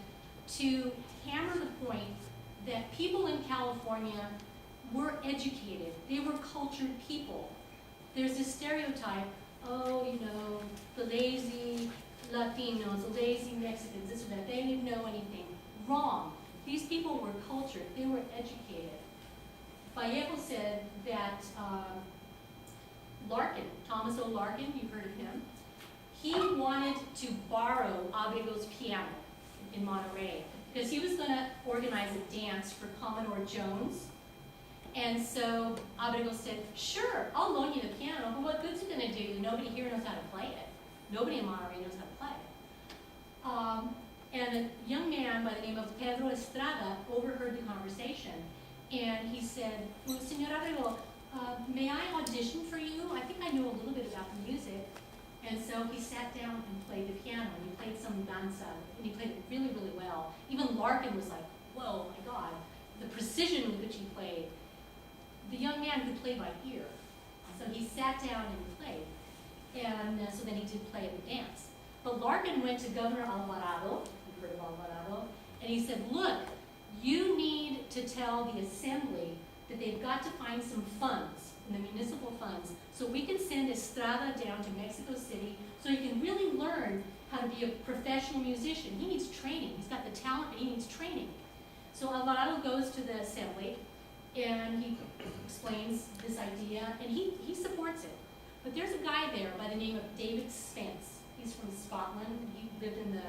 to hammer the point that people in California were educated. They were cultured people. There's this stereotype, oh, you know, the lazy Latinos, the lazy Mexicans, this or that, they didn't know anything. Wrong. These people were cultured. They were educated. Vallejo said that Larkin, Thomas O. Larkin, you've heard of him, he wanted to borrow Abrego's piano in Monterey because he was going to organize a dance for Commodore Jones. And so Abrego said, sure, I'll loan you the piano, but what good's it going to do? Nobody here knows how to play it. Nobody in Monterey knows how to play it. And a young man by the name of Pedro Estrada overheard the conversation, and he said, well, Senor Abrego, may I audition for you? I think I know a little bit about the music. And so he sat down and played the piano, and he played some danza, and he played it really, really well. Even Larkin was like, whoa, my God, the precision with which he played. The young man could play by ear. So he sat down and played. And so then he did play at the dance. But Larkin went to Governor Alvarado, you've heard of Alvarado, and he said, look, you need to tell the assembly that they've got to find some funds, in the municipal funds, so we can send Estrada down to Mexico City so he can really learn how to be a professional musician. He needs training. He's got the talent, but he needs training. So Alvarado goes to the assembly, and he explains this idea, and he supports it. But there's a guy there by the name of David Spence. He's from Scotland. He lived in the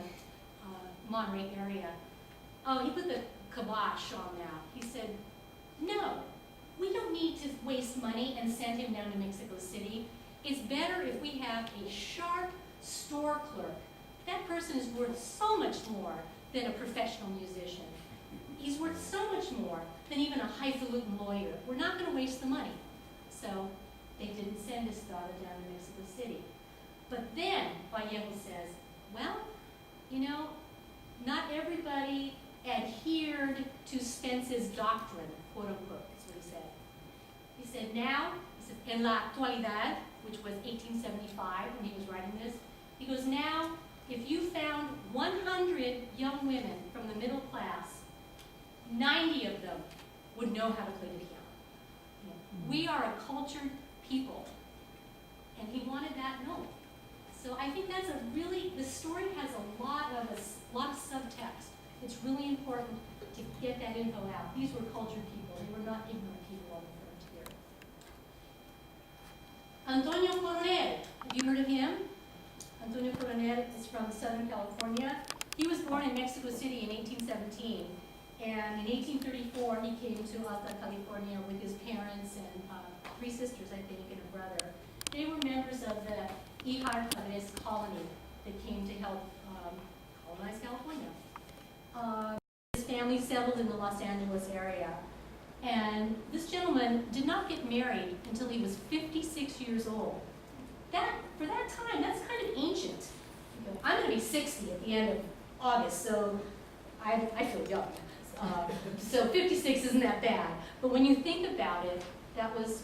Monterey area. Oh, he put the kibosh on that. He said, no, we don't need to waste money and send him down to Mexico City. It's better if we have a sharp store clerk. That person is worth so much more than a professional musician. He's worth so much more than even a highfalutin lawyer. We're not going to waste the money. So they didn't send Estrada down to Mexico City. But then Vallejo says, well, you know, not everybody adhered to Spence's doctrine, quote unquote, that's what he said. He said, now, he said, en la actualidad, which was 1875 when he was writing this. He goes, now, if you found 100 young women from the middle class, 90 of them would know how to play the piano. You know, we are a cultured people, and he wanted that known. So I think that's a really, the story has a lot of subtext. It's really important to get that info out. These were cultured people. They were not ignorant people on the frontier. Antonio Coronel, have you heard of him? Antonio Coronel is from Southern California. He was born in Mexico City in 1817. And in 1834, he came to Alta California with his parents and 3 sisters, I think, and a brother. They were members of the Ijar Padres colony that came to help colonize California. His family settled in the Los Angeles area. And this gentleman did not get married until he was 56 years old. For that time, that's kind of ancient. You know, I'm going to be 60 at the end of August, so I feel young. So 56 isn't that bad. But when you think about it, that was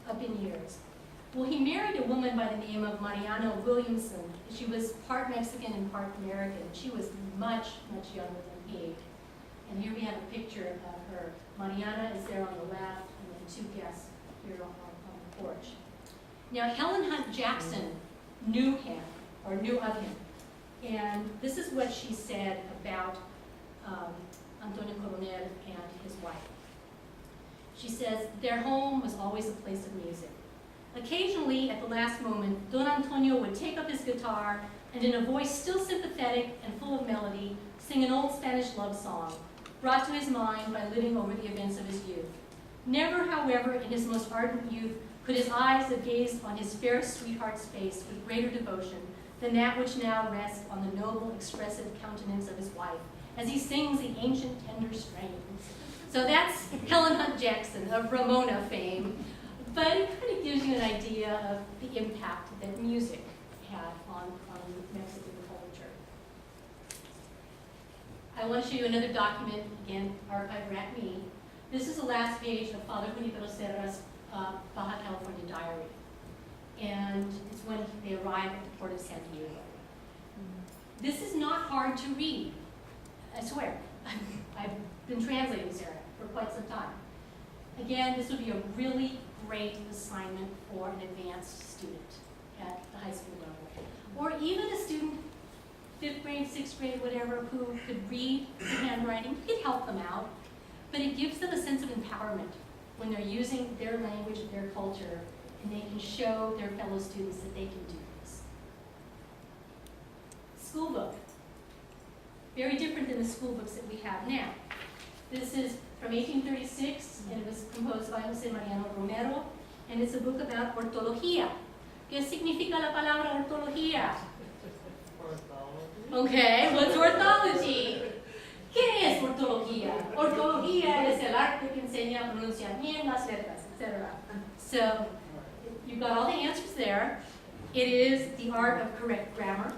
up in years. Well, he married a woman by the name of Mariana Williamson. She was part Mexican and part American. She was much, much younger than he. And here we have a picture of her. Mariana is there on the left, and then 2 guests here on the porch. Now, Helen Hunt Jackson knew him, or knew of him. And this is what she said about Antonio Coronel and his wife. She says, their home was always a place of music. Occasionally, at the last moment, Don Antonio would take up his guitar and in a voice still sympathetic and full of melody, sing an old Spanish love song, brought to his mind by living over the events of his youth. Never, however, in his most ardent youth, could his eyes have gazed on his fair sweetheart's face with greater devotion than that which now rests on the noble, expressive countenance of his wife, as he sings the ancient, tender strains. So that's Helen Hunt Jackson of Ramona fame. But it kind of gives you an idea of the impact that music had on Mexican culture. I want to show you another document, again, archived at me. This is the last page of Father Junipero Serra's Baja California diary. And it's when they arrived at the port of San Diego. This is not hard to read, I swear. I've been translating Sarah for quite some time. Again, this would be a really great assignment for an advanced student at the high school level. Or even a student, 5th grade, 6th grade, whatever, who could read the handwriting. You could help them out. But it gives them a sense of empowerment when they're using their language, their culture, and they can show their fellow students that they can do this. School book. Very different than the school books that we have now. This is from 1836, and it was composed by José Mariano Romero, and it's a book about ortología. ¿Qué significa la palabra ortología? Okay, what's orthology? ¿Qué es ortología? Ortología es el arte que enseña a pronunciar bien las letras, etc. So, you've got all the answers there. It is the art of correct grammar,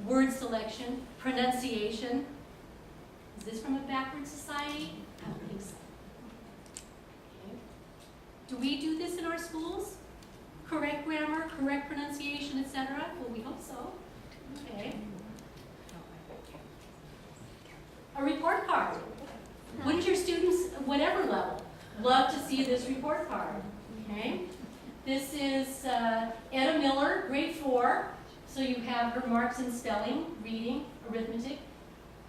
word selection, pronunciation. Is this from a backward society? I don't think so. Okay. Do we do this in our schools? Correct grammar, correct pronunciation, etc.? Well, we hope so. Okay. A report card. Wouldn't your students, whatever level, love to see this report card? Okay. This is Etta Miller, grade 4. So you have her marks in spelling, reading, arithmetic,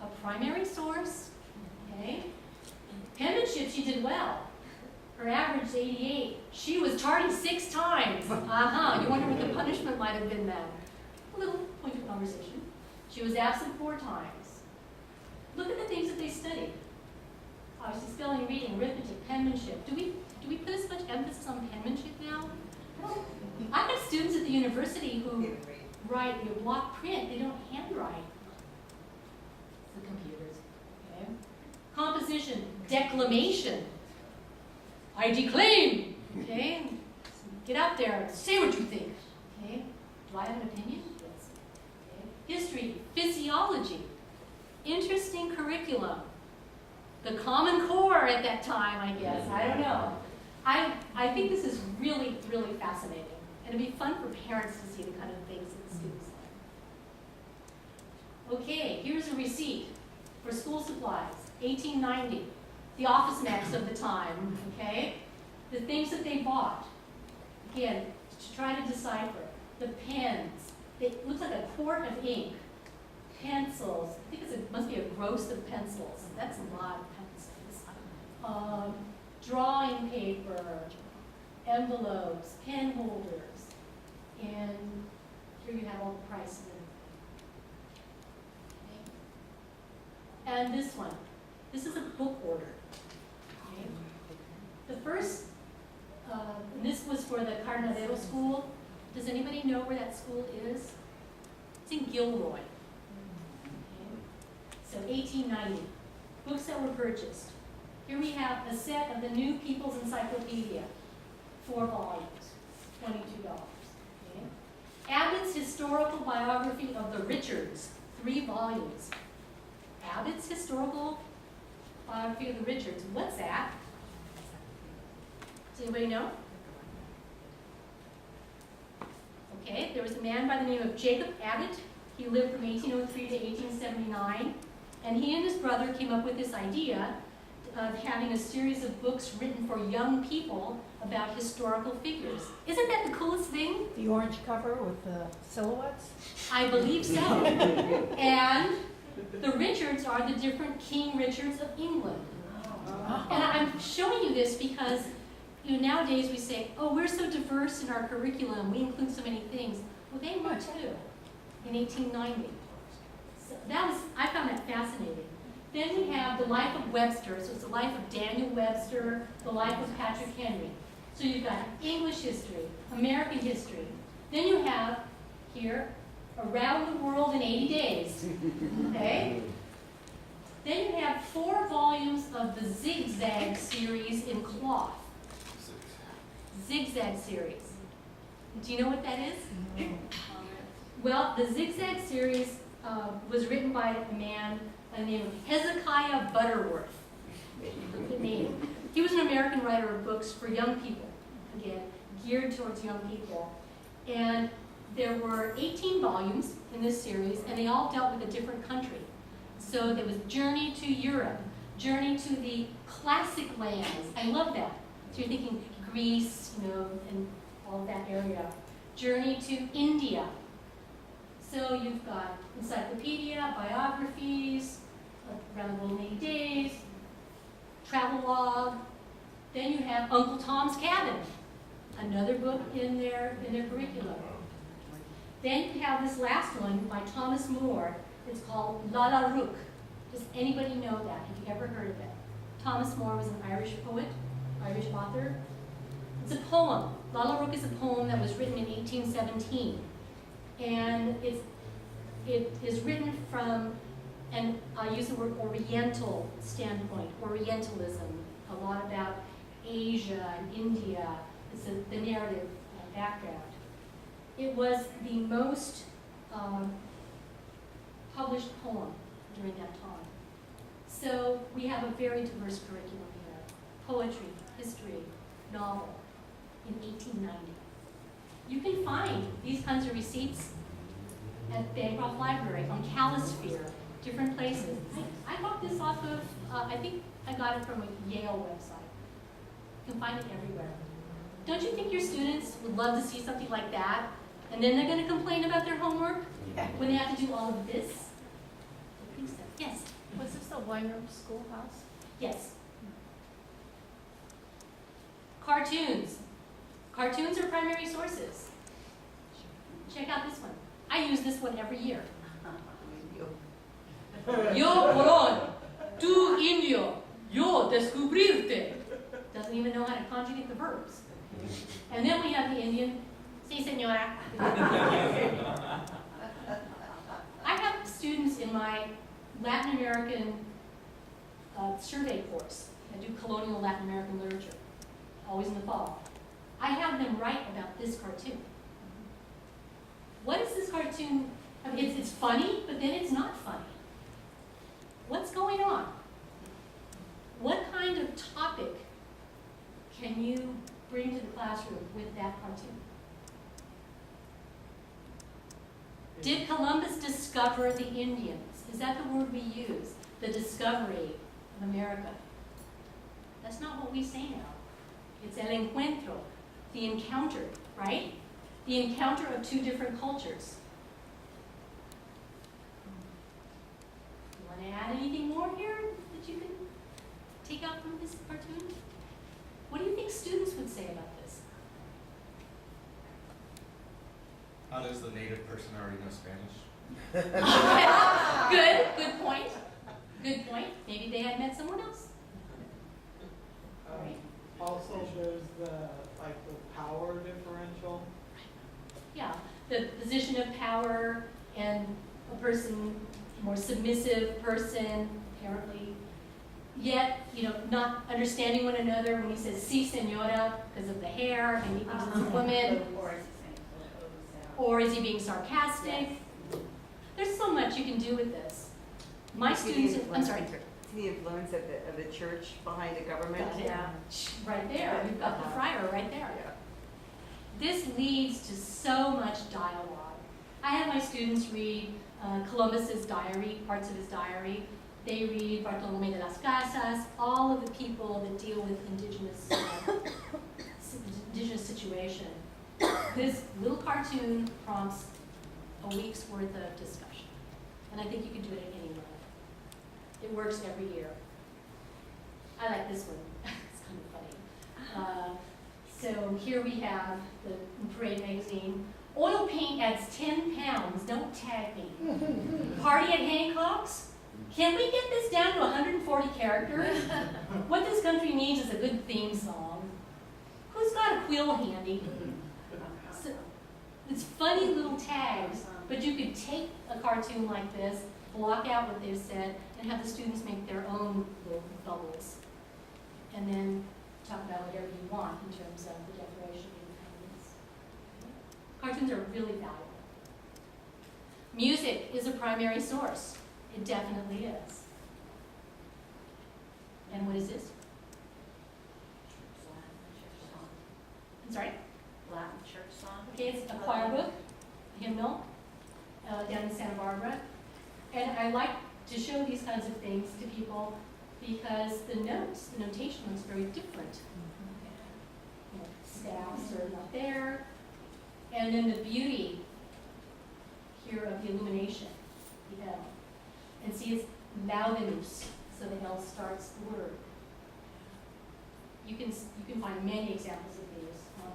a primary source. Okay. Penmanship, she did well. Her average 88. She was tardy 6 times. You wonder what the punishment might have been then. A little point of conversation. She was absent 4 times. Look at the things that they studied. Obviously, spelling, reading, arithmetic, penmanship. Do we put as much emphasis on penmanship now? I have students at the university who write block print. They don't handwrite. The computers. Okay. Composition, declamation. I declaim. Okay. Get out there and say what you think. Okay. Do I have an opinion? Yes. Okay. History, physiology. Interesting curriculum. The Common Core at that time, I guess. I don't know. I think this is really, really fascinating. And going to be fun for parents to see the kind of things that the students like. Okay, here's a receipt for school supplies, 1890. The office max of the time, okay? The things that they bought. Again, to try to decipher. The pens. It looks like a quart of ink. Pencils. I think it must be a gross of pencils. That's a lot of pencils. Drawing paper, envelopes, pen holders, and here you have all the prices and everything. And this one. This is a book order. Okay? The first, and this was for the Carnadero School. Does anybody know where that school is? It's in Gilroy. So 1890, books that were purchased. Here we have a set of the New People's Encyclopedia, 4 volumes, $22. Okay. Abbott's Historical Biography of the Richards, 3 volumes. Abbott's Historical Biography of the Richards, what's that? Does anybody know? Okay, there was a man by the name of Jacob Abbott. He lived from 1803 to 1879. And he and his brother came up with this idea of having a series of books written for young people about historical figures. Isn't that the coolest thing? The orange cover with the silhouettes? I believe so. And the Richards are the different King Richards of England. And I'm showing you this because nowadays we say, oh, we're so diverse in our curriculum, we include so many things. Well, they were too in 1890. So I found that fascinating. Then we have the life of Webster. So it's the life of Daniel Webster, the life of Patrick Henry. So you've got English history, American history. Then you have here, Around the World in 80 Days. Okay? Then you have 4 volumes of the Zigzag series in cloth. Zigzag series. Do you know what that is? Well, the Zigzag series was written by a man by the name of Hezekiah Butterworth. Good name. He was an American writer of books for young people, again, geared towards young people. And there were 18 volumes in this series, and they all dealt with a different country. So there was Journey to Europe, Journey to the Classic Lands. I love that. So you're thinking Greece, and all that area. Journey to India. So you've got encyclopedia, biographies, Around the World in 80 Days, travelogue. Then you have Uncle Tom's Cabin, another book in their curriculum. Then you have this last one by Thomas More. It's called Lalla Rookh. Does anybody know that? Have you ever heard of it? Thomas More was an Irish poet, Irish author. It's a poem. Lalla Rookh is a poem that was written in 1817. And it is written from, and I use the word Oriental standpoint, Orientalism, a lot about Asia and India. It's the narrative background. It was the most published poem during that time. So we have a very diverse curriculum here. Poetry, history, novel, in 1890. You can find these kinds of receipts at Bancroft Library, on Calisphere, different places. I got this off of, I think I got it from a Yale website. You can find it everywhere. Don't you think your students would love to see something like that? And then they're going to complain about their homework when they have to do all of this? I think so. Yes? Was this the Weinram Schoolhouse? Yes. Cartoons. Cartoons are primary sources. Check out this one. I use this one every year. Yo, Colon, tu indio, yo descubrirte. Doesn't even know how to conjugate the verbs. And then we have the Indian, si señora. I have students in my Latin American survey course. I do colonial Latin American literature, always in the fall. I have them write about this cartoon. What is this cartoon? I mean, it's funny, but then it's not funny. What's going on? What kind of topic can you bring to the classroom with that cartoon? Did Columbus discover the Indians? Is that the word we use? The discovery of America? That's not what we say now. It's el encuentro, the encounter, right? The encounter of two different cultures. You want to add anything more here that you can take out from this cartoon? What do you think students would say about this? How does the native person already know Spanish? Good point. Good point. Maybe they had met someone else. Right. Also, there's the power differential. Yeah, the position of power and a person, more submissive person, apparently, yet, not understanding one another when he says, "Si, señora," because of the hair, and he thinks it's a woman. Or is he being sarcastic? There's so much you can do with this. My students, I'm sorry. See the influence of the church behind the government? Yeah. Right there, you've got the friar right there. Yeah. This leads to so much dialogue. I have my students read Columbus's diary, parts of his diary. They read Bartolomé de las Casas, all of the people that deal with indigenous situation. This little cartoon prompts a week's worth of discussion. And I think you could do it at any level. It works every year. I like this one. It's kind of funny. So here we have the Parade magazine. Oil paint adds 10 pounds, don't tag me. Party at Hancock's? Can we get this down to 140 characters? What this country needs is a good theme song. Who's got a quill handy? So, it's funny little tags, but you could take a cartoon like this, block out what they've said, and have the students make their own little bubbles. And then talk about whatever you want in terms of the Declaration of Independence. Cartoons are really valuable. Music is a primary source. It definitely is. And what is this? I'm sorry? Latin church song. Okay, it's a choir book, a hymnal, down in Santa Barbara. And I like to show these kinds of things to people because the notes, the notation looks very different. Staffs are not there. And then the beauty here of the illumination, the L. And see, it's laudanus, so the L starts the word. You can find many examples of these on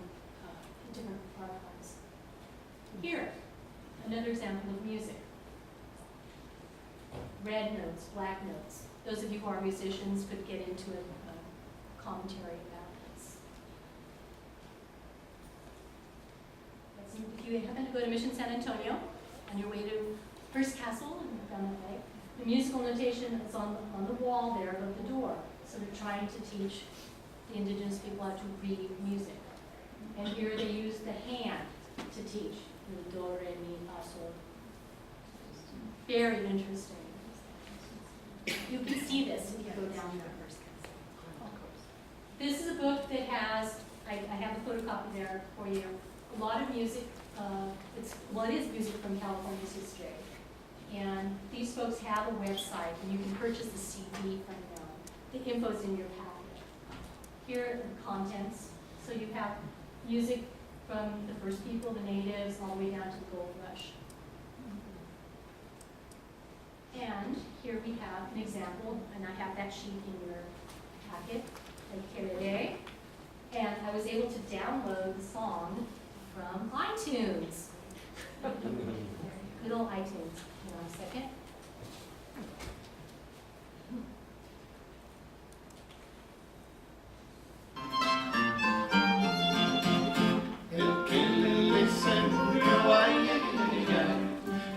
different archives. Here, another example of music. Red notes, black notes. Those of you who are musicians could get into a commentary about this. If you happen to go to Mission San Antonio on your way to Hearst Castle and down that way, the musical notation is on the wall there above the door. So they're trying to teach the indigenous people how to read music. And here they use the hand to teach. The do, re, mi, fa, sol. Very interesting. You can see this if you go down there. This is a book that has, I have a photocopy there for you, a lot of music. It is music from California's history. And these folks have a website, and you can purchase the CD from them. The info's in your packet. Here are the contents. So you have music from the first people, the natives, all the way down to the gold rush. And here we have an example, and I have that sheet in your packet, like Kerere. And I was able to download the song from iTunes. Good old iTunes. Hang on a second. El que se murió ayer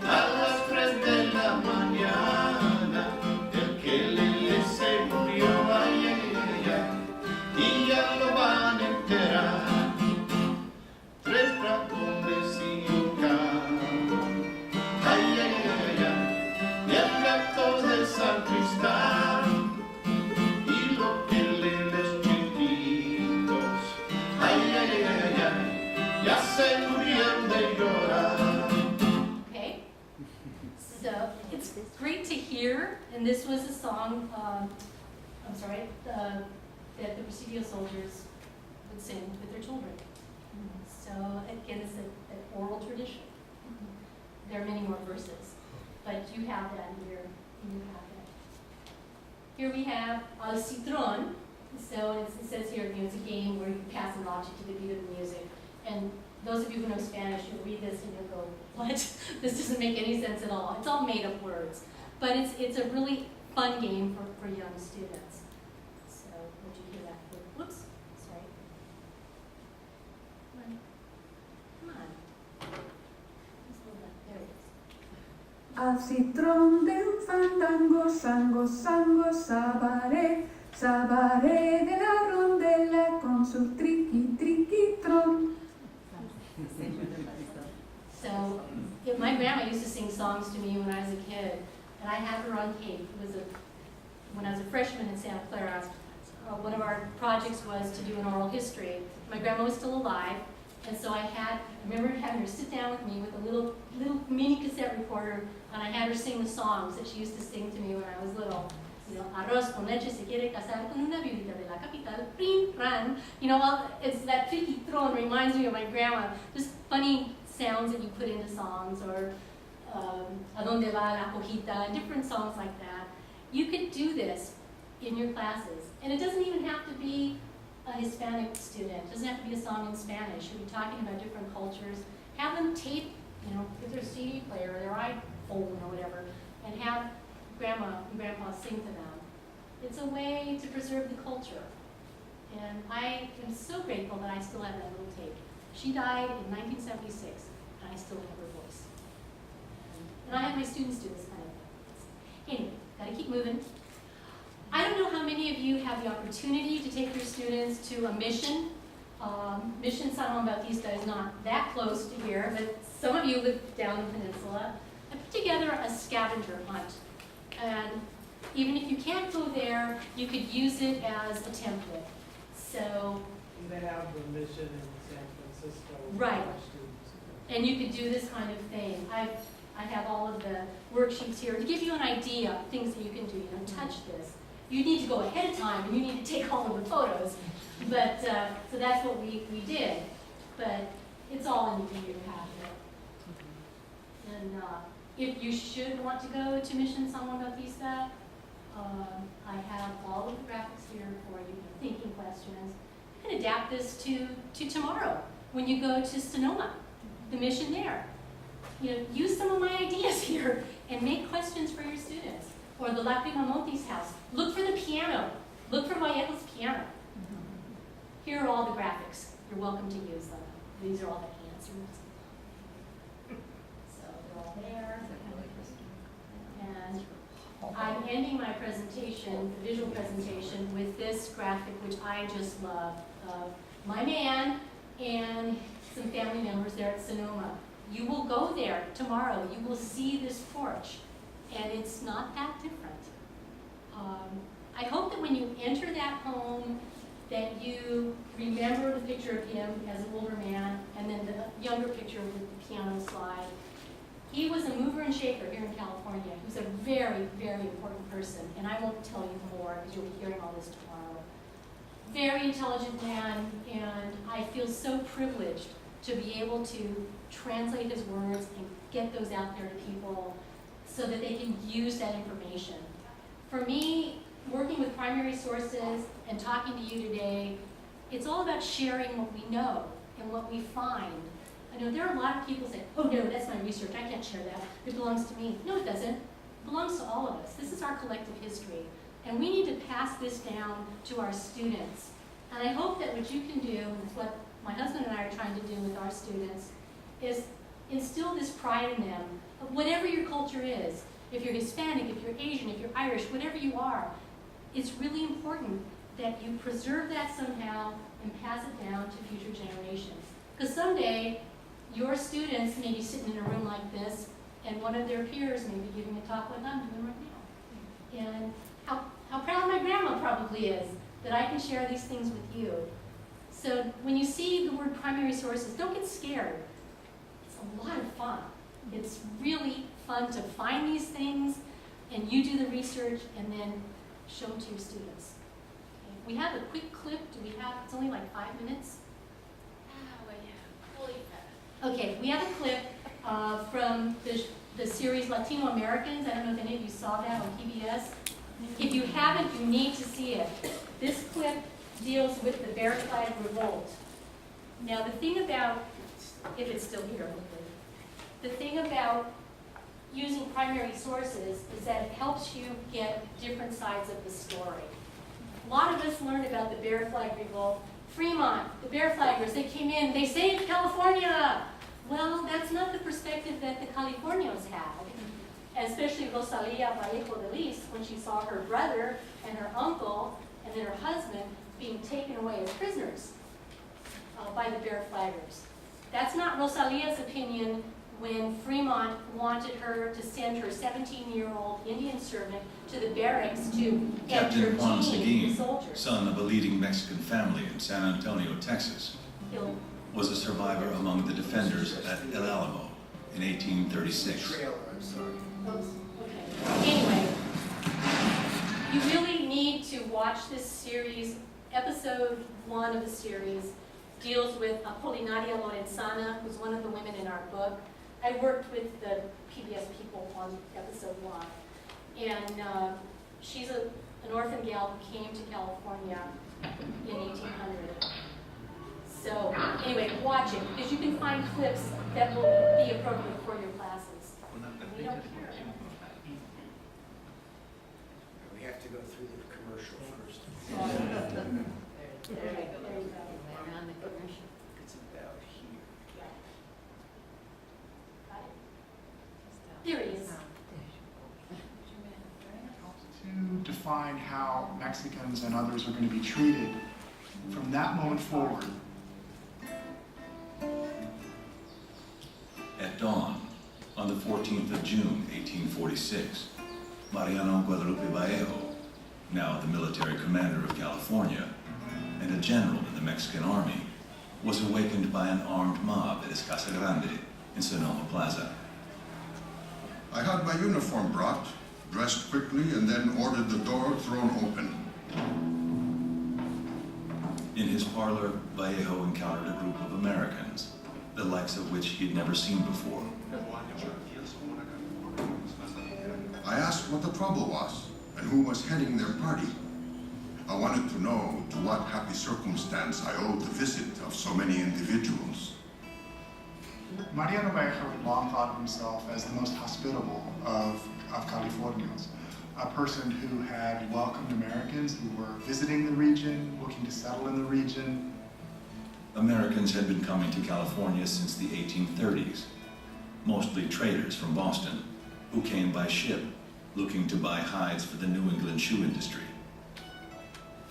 a las 3 de la mañana, el que se murió ayer y ya lo van a enterar. 3 dragones y un can, ay, ay, ay, ay, y el gato de San Cristán, y lo que les chiquitos, ay, ay, ay, ay, ay, ya se murieron de llorar. Okay, So it's great to hear, and this was a song, that the Presidio soldiers would sing with their children. So again, it's an oral tradition. There are many more verses, but you have that in your packet. Here we have Al Citron. So it says here, it's a game where you pass an object to the beat of the music. And those of you who know Spanish, you'll read this and you'll go, what? This doesn't make any sense at all. It's all made up words. But it's a really fun game for young students. So, would you hear that? Whoops, sorry. Come on. Just a little bit. There it is. Al citrón de un fandango, sango, sango, sabaré, sabaré de la rondela con su triqui, triquitron. So, my grandma used to sing songs to me when I was a kid, and I have her on tape. When I was a freshman in Santa Clara, one of our projects was to do an oral history. My grandma was still alive, and so I remember having her sit down with me with a little mini cassette recorder, and I had her sing the songs that she used to sing to me when I was little. You know, arroz con leche se quiere casar con una viudita de la capital, prin, ran. You know, it's that triquitron reminds me of my grandma. Just funny sounds that you put into songs, or a donde va la hojita, different songs like that. You could do this in your classes, and it doesn't even have to be a Hispanic student. It doesn't have to be a song in Spanish. You'll be talking about different cultures. Have them tape, with their CD player or their iPhone or whatever, and have grandma and grandpa sing to them. It's a way to preserve the culture. And I am so grateful that I still have that little tape. She died in 1976, and I still have her voice. And I have my students do this kind of thing. Anyway, gotta keep moving. I don't know how many of you have the opportunity to take your students to a mission. Mission San Juan Bautista is not that close to here, but some of you live down the peninsula. I put together a scavenger hunt. And even if you can't go there, you could use it as a template. So, And they have the mission in San Francisco. Right. for students. and you could do this kind of thing. I have all of the worksheets here to give you an idea of things that you can do. Touch this. You need to go ahead of time, and you need to take all of the photos. But so that's what we did. But it's all in the you have here. And if you should want to go to Mission San Juan Bautista, I have all of the graphics here for you, thinking questions. You can adapt this to tomorrow when you go to Sonoma, the mission there. Use some of my ideas here and make questions for your students. Or the Lacrima Monti's house. Look for the piano. Look for Vallejo's piano. Here are all the graphics. You're welcome to use them. These are all the answers. So they're all there. And I'm ending my presentation, the visual presentation, with this graphic, which I just love, of my man and some family members there at Sonoma. You will go there tomorrow. You will see this porch, and it's not that different. I hope that when you enter that home, that you remember the picture of him as an older man, and then the younger picture with the piano slide. He was a mover and shaker here in California. He was a very, very important person, and I won't tell you more because you'll be hearing all this tomorrow. Very intelligent man, and I feel so privileged to be able to translate his words and get those out there to people so that they can use that information. For me, working with primary sources and talking to you today, it's all about sharing what we know and what we find. I know there are a lot of people say, oh no, that's my research, I can't share that, it belongs to me. No, it doesn't. It belongs to all of us. This is our collective history. And we need to pass this down to our students. And I hope that what you can do, and it's what my husband and I are trying to do with our students, is instill this pride in them of whatever your culture is. If you're Hispanic, if you're Asian, if you're Irish, whatever you are, it's really important that you preserve that somehow and pass it down to future generations. Because someday, your students may be sitting in a room like this, and one of their peers may be giving a talk like I'm doing right now. And how proud my grandma probably is that I can share these things with you. So when you see the word primary sources, don't get scared. It's a lot of fun. It's really fun to find these things, and you do the research, and then show them to your students. Okay. We have a quick clip. Do we have? It's only like 5 minutes. Okay, we have a clip from the series Latino Americans. I don't know if any of you saw that on PBS. If you haven't, you need to see it. This clip deals with the Bear Flag Revolt. Now, the thing about, if it's still here, hopefully, the thing about using primary sources is that it helps you get different sides of the story. A lot of us learned about the Bear Flag Revolt. Fremont, the Bear Flaggers, they came in, they saved California. Well, that's not the perspective that the Californios had, especially Rosalia Vallejo de Lis, when she saw her brother and her uncle and then her husband being taken away as prisoners by the Bear Flaggers. That's not Rosalia's opinion when Fremont wanted her to send her 17-year-old Indian servant to the barracks to Captain Juan entertain the Seguin, soldiers. son of a leading Mexican family in San Antonio, Texas, was a survivor among the defenders at El Alamo in 1836. Trailer, I'm sorry. Okay. Anyway, you really need to watch this series. Episode 1 of the series deals with Apolinaria Lorenzana, who's one of the women in our book. I worked with the PBS people on episode 1. And she's an orphan gal who came to California in 1800. So anyway, watch it, because you can find clips that will be appropriate for your classes. We don't care. We have to go through the commercial first. There you go. Around the commercial. It's about here. There he is. To define how Mexicans and others are going to be treated from that moment forward. At dawn, on the 14th of June, 1846, Mariano Guadalupe Vallejo, now the military commander of California and a general in the Mexican army, was awakened by an armed mob at his Casa Grande in Sonoma Plaza. I had my uniform brought, dressed quickly, and then ordered the door thrown open. In his parlor, Vallejo encountered a group of Americans, the likes of which he'd never seen before. I asked what the trouble was and who was heading their party. I wanted to know to what happy circumstance I owed the visit of so many individuals. Mariano Vallejo had long thought of himself as the most hospitable of Californios, a person who had welcomed Americans who were visiting the region, looking to settle in the region. Americans had been coming to California since the 1830s, mostly traders from Boston, who came by ship, looking to buy hides for the New England shoe industry.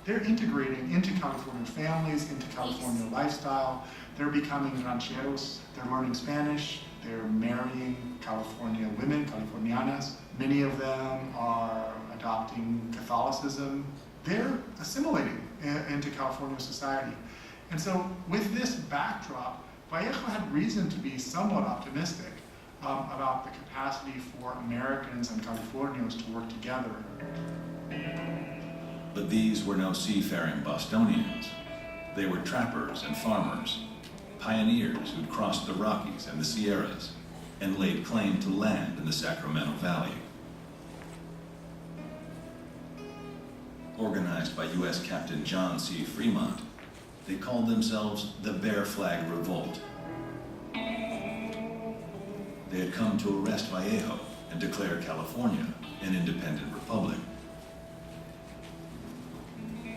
They're integrating into California families, into California lifestyle. They're becoming rancheros. They're learning Spanish. They're marrying California women, Californianas. Many of them are adopting Catholicism. They're assimilating into California society. And so with this backdrop, Vallejo had reason to be somewhat optimistic about the capacity for Americans and Californios to work together. But these were no seafaring Bostonians. They were trappers and farmers, pioneers who'd crossed the Rockies and the Sierras and laid claim to land in the Sacramento Valley. Organized by U.S. Captain John C. Fremont, they called themselves the Bear Flag Revolt. They had come to arrest Vallejo and declare California an independent republic.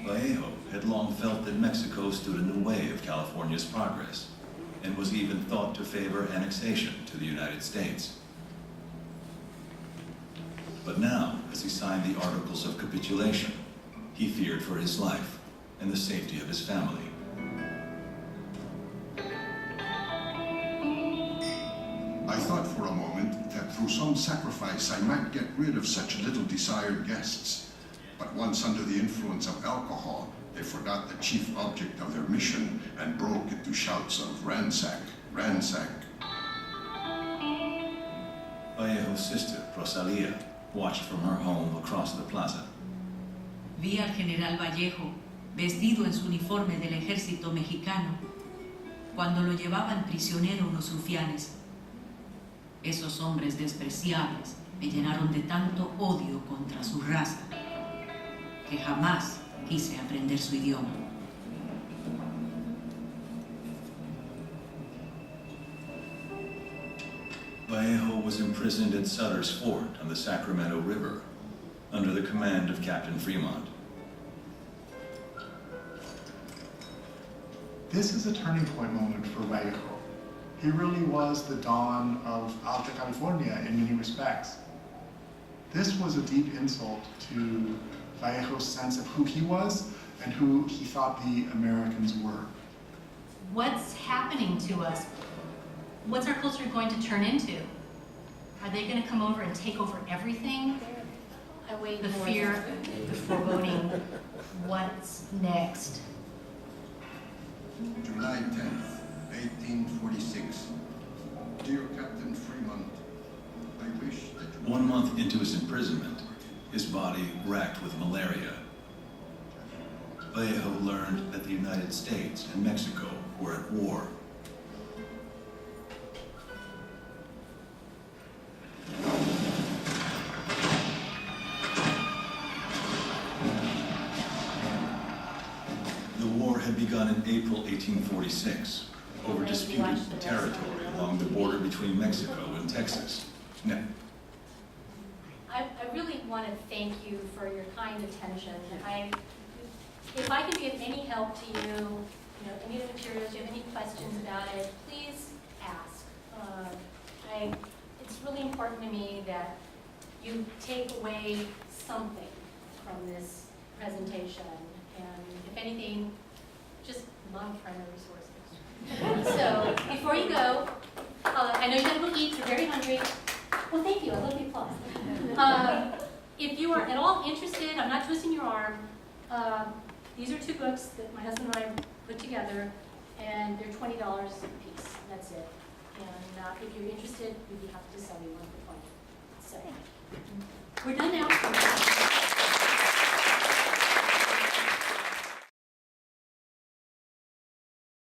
Vallejo had long felt that Mexico stood in the way of California's progress and was even thought to favor annexation to the United States. But now, as he signed the Articles of Capitulation, he feared for his life and the safety of his family. I thought for a moment that through some sacrifice I might get rid of such little desired guests. But once under the influence of alcohol, they forgot the chief object of their mission and broke into shouts of ransack, ransack. Vallejo Vallejo's sister, Rosalia, watched from her home across the plaza. Vi al general Vallejo vestido en su uniforme del ejército mexicano cuando lo llevaban prisionero unos rufianes. Esos hombres despreciables me llenaron de tanto odio contra su raza que jamás quise aprender su idioma. Vallejo was imprisoned at Sutter's Fort on the Sacramento River under the command of Captain Fremont. This is a turning point moment for Vallejo. He really was the dawn of Alta California in many respects. This was a deep insult to Vallejo's sense of who he was and who he thought the Americans were. What's happening to us? What's our culture going to turn into? Are they going to come over and take over everything? The fear, the foreboding, what's next? July 10th, 1846. Dear Captain Fremont, I wish that you... 1 month into his imprisonment, his body racked with malaria. Vallejo learned that the United States and Mexico were at war. The war had begun in April 1846 over disputed territory along the border between Mexico and Texas. Now, I really want to thank you for your kind attention. If I can be of any help to you, any of the materials, you have any questions about it, please ask. It's really important to me that you take away something from this presentation. And if anything, just long primary resources. So before you go, I know you gotta go eat, you're very hungry. Well, thank you, I love the applause. If you are at all interested, I'm not twisting your arm, these are 2 books that my husband and I put together, and they're $20 a piece, that's it. And if you're interested, we'd be happy to sell you one for $20. So, we're done now.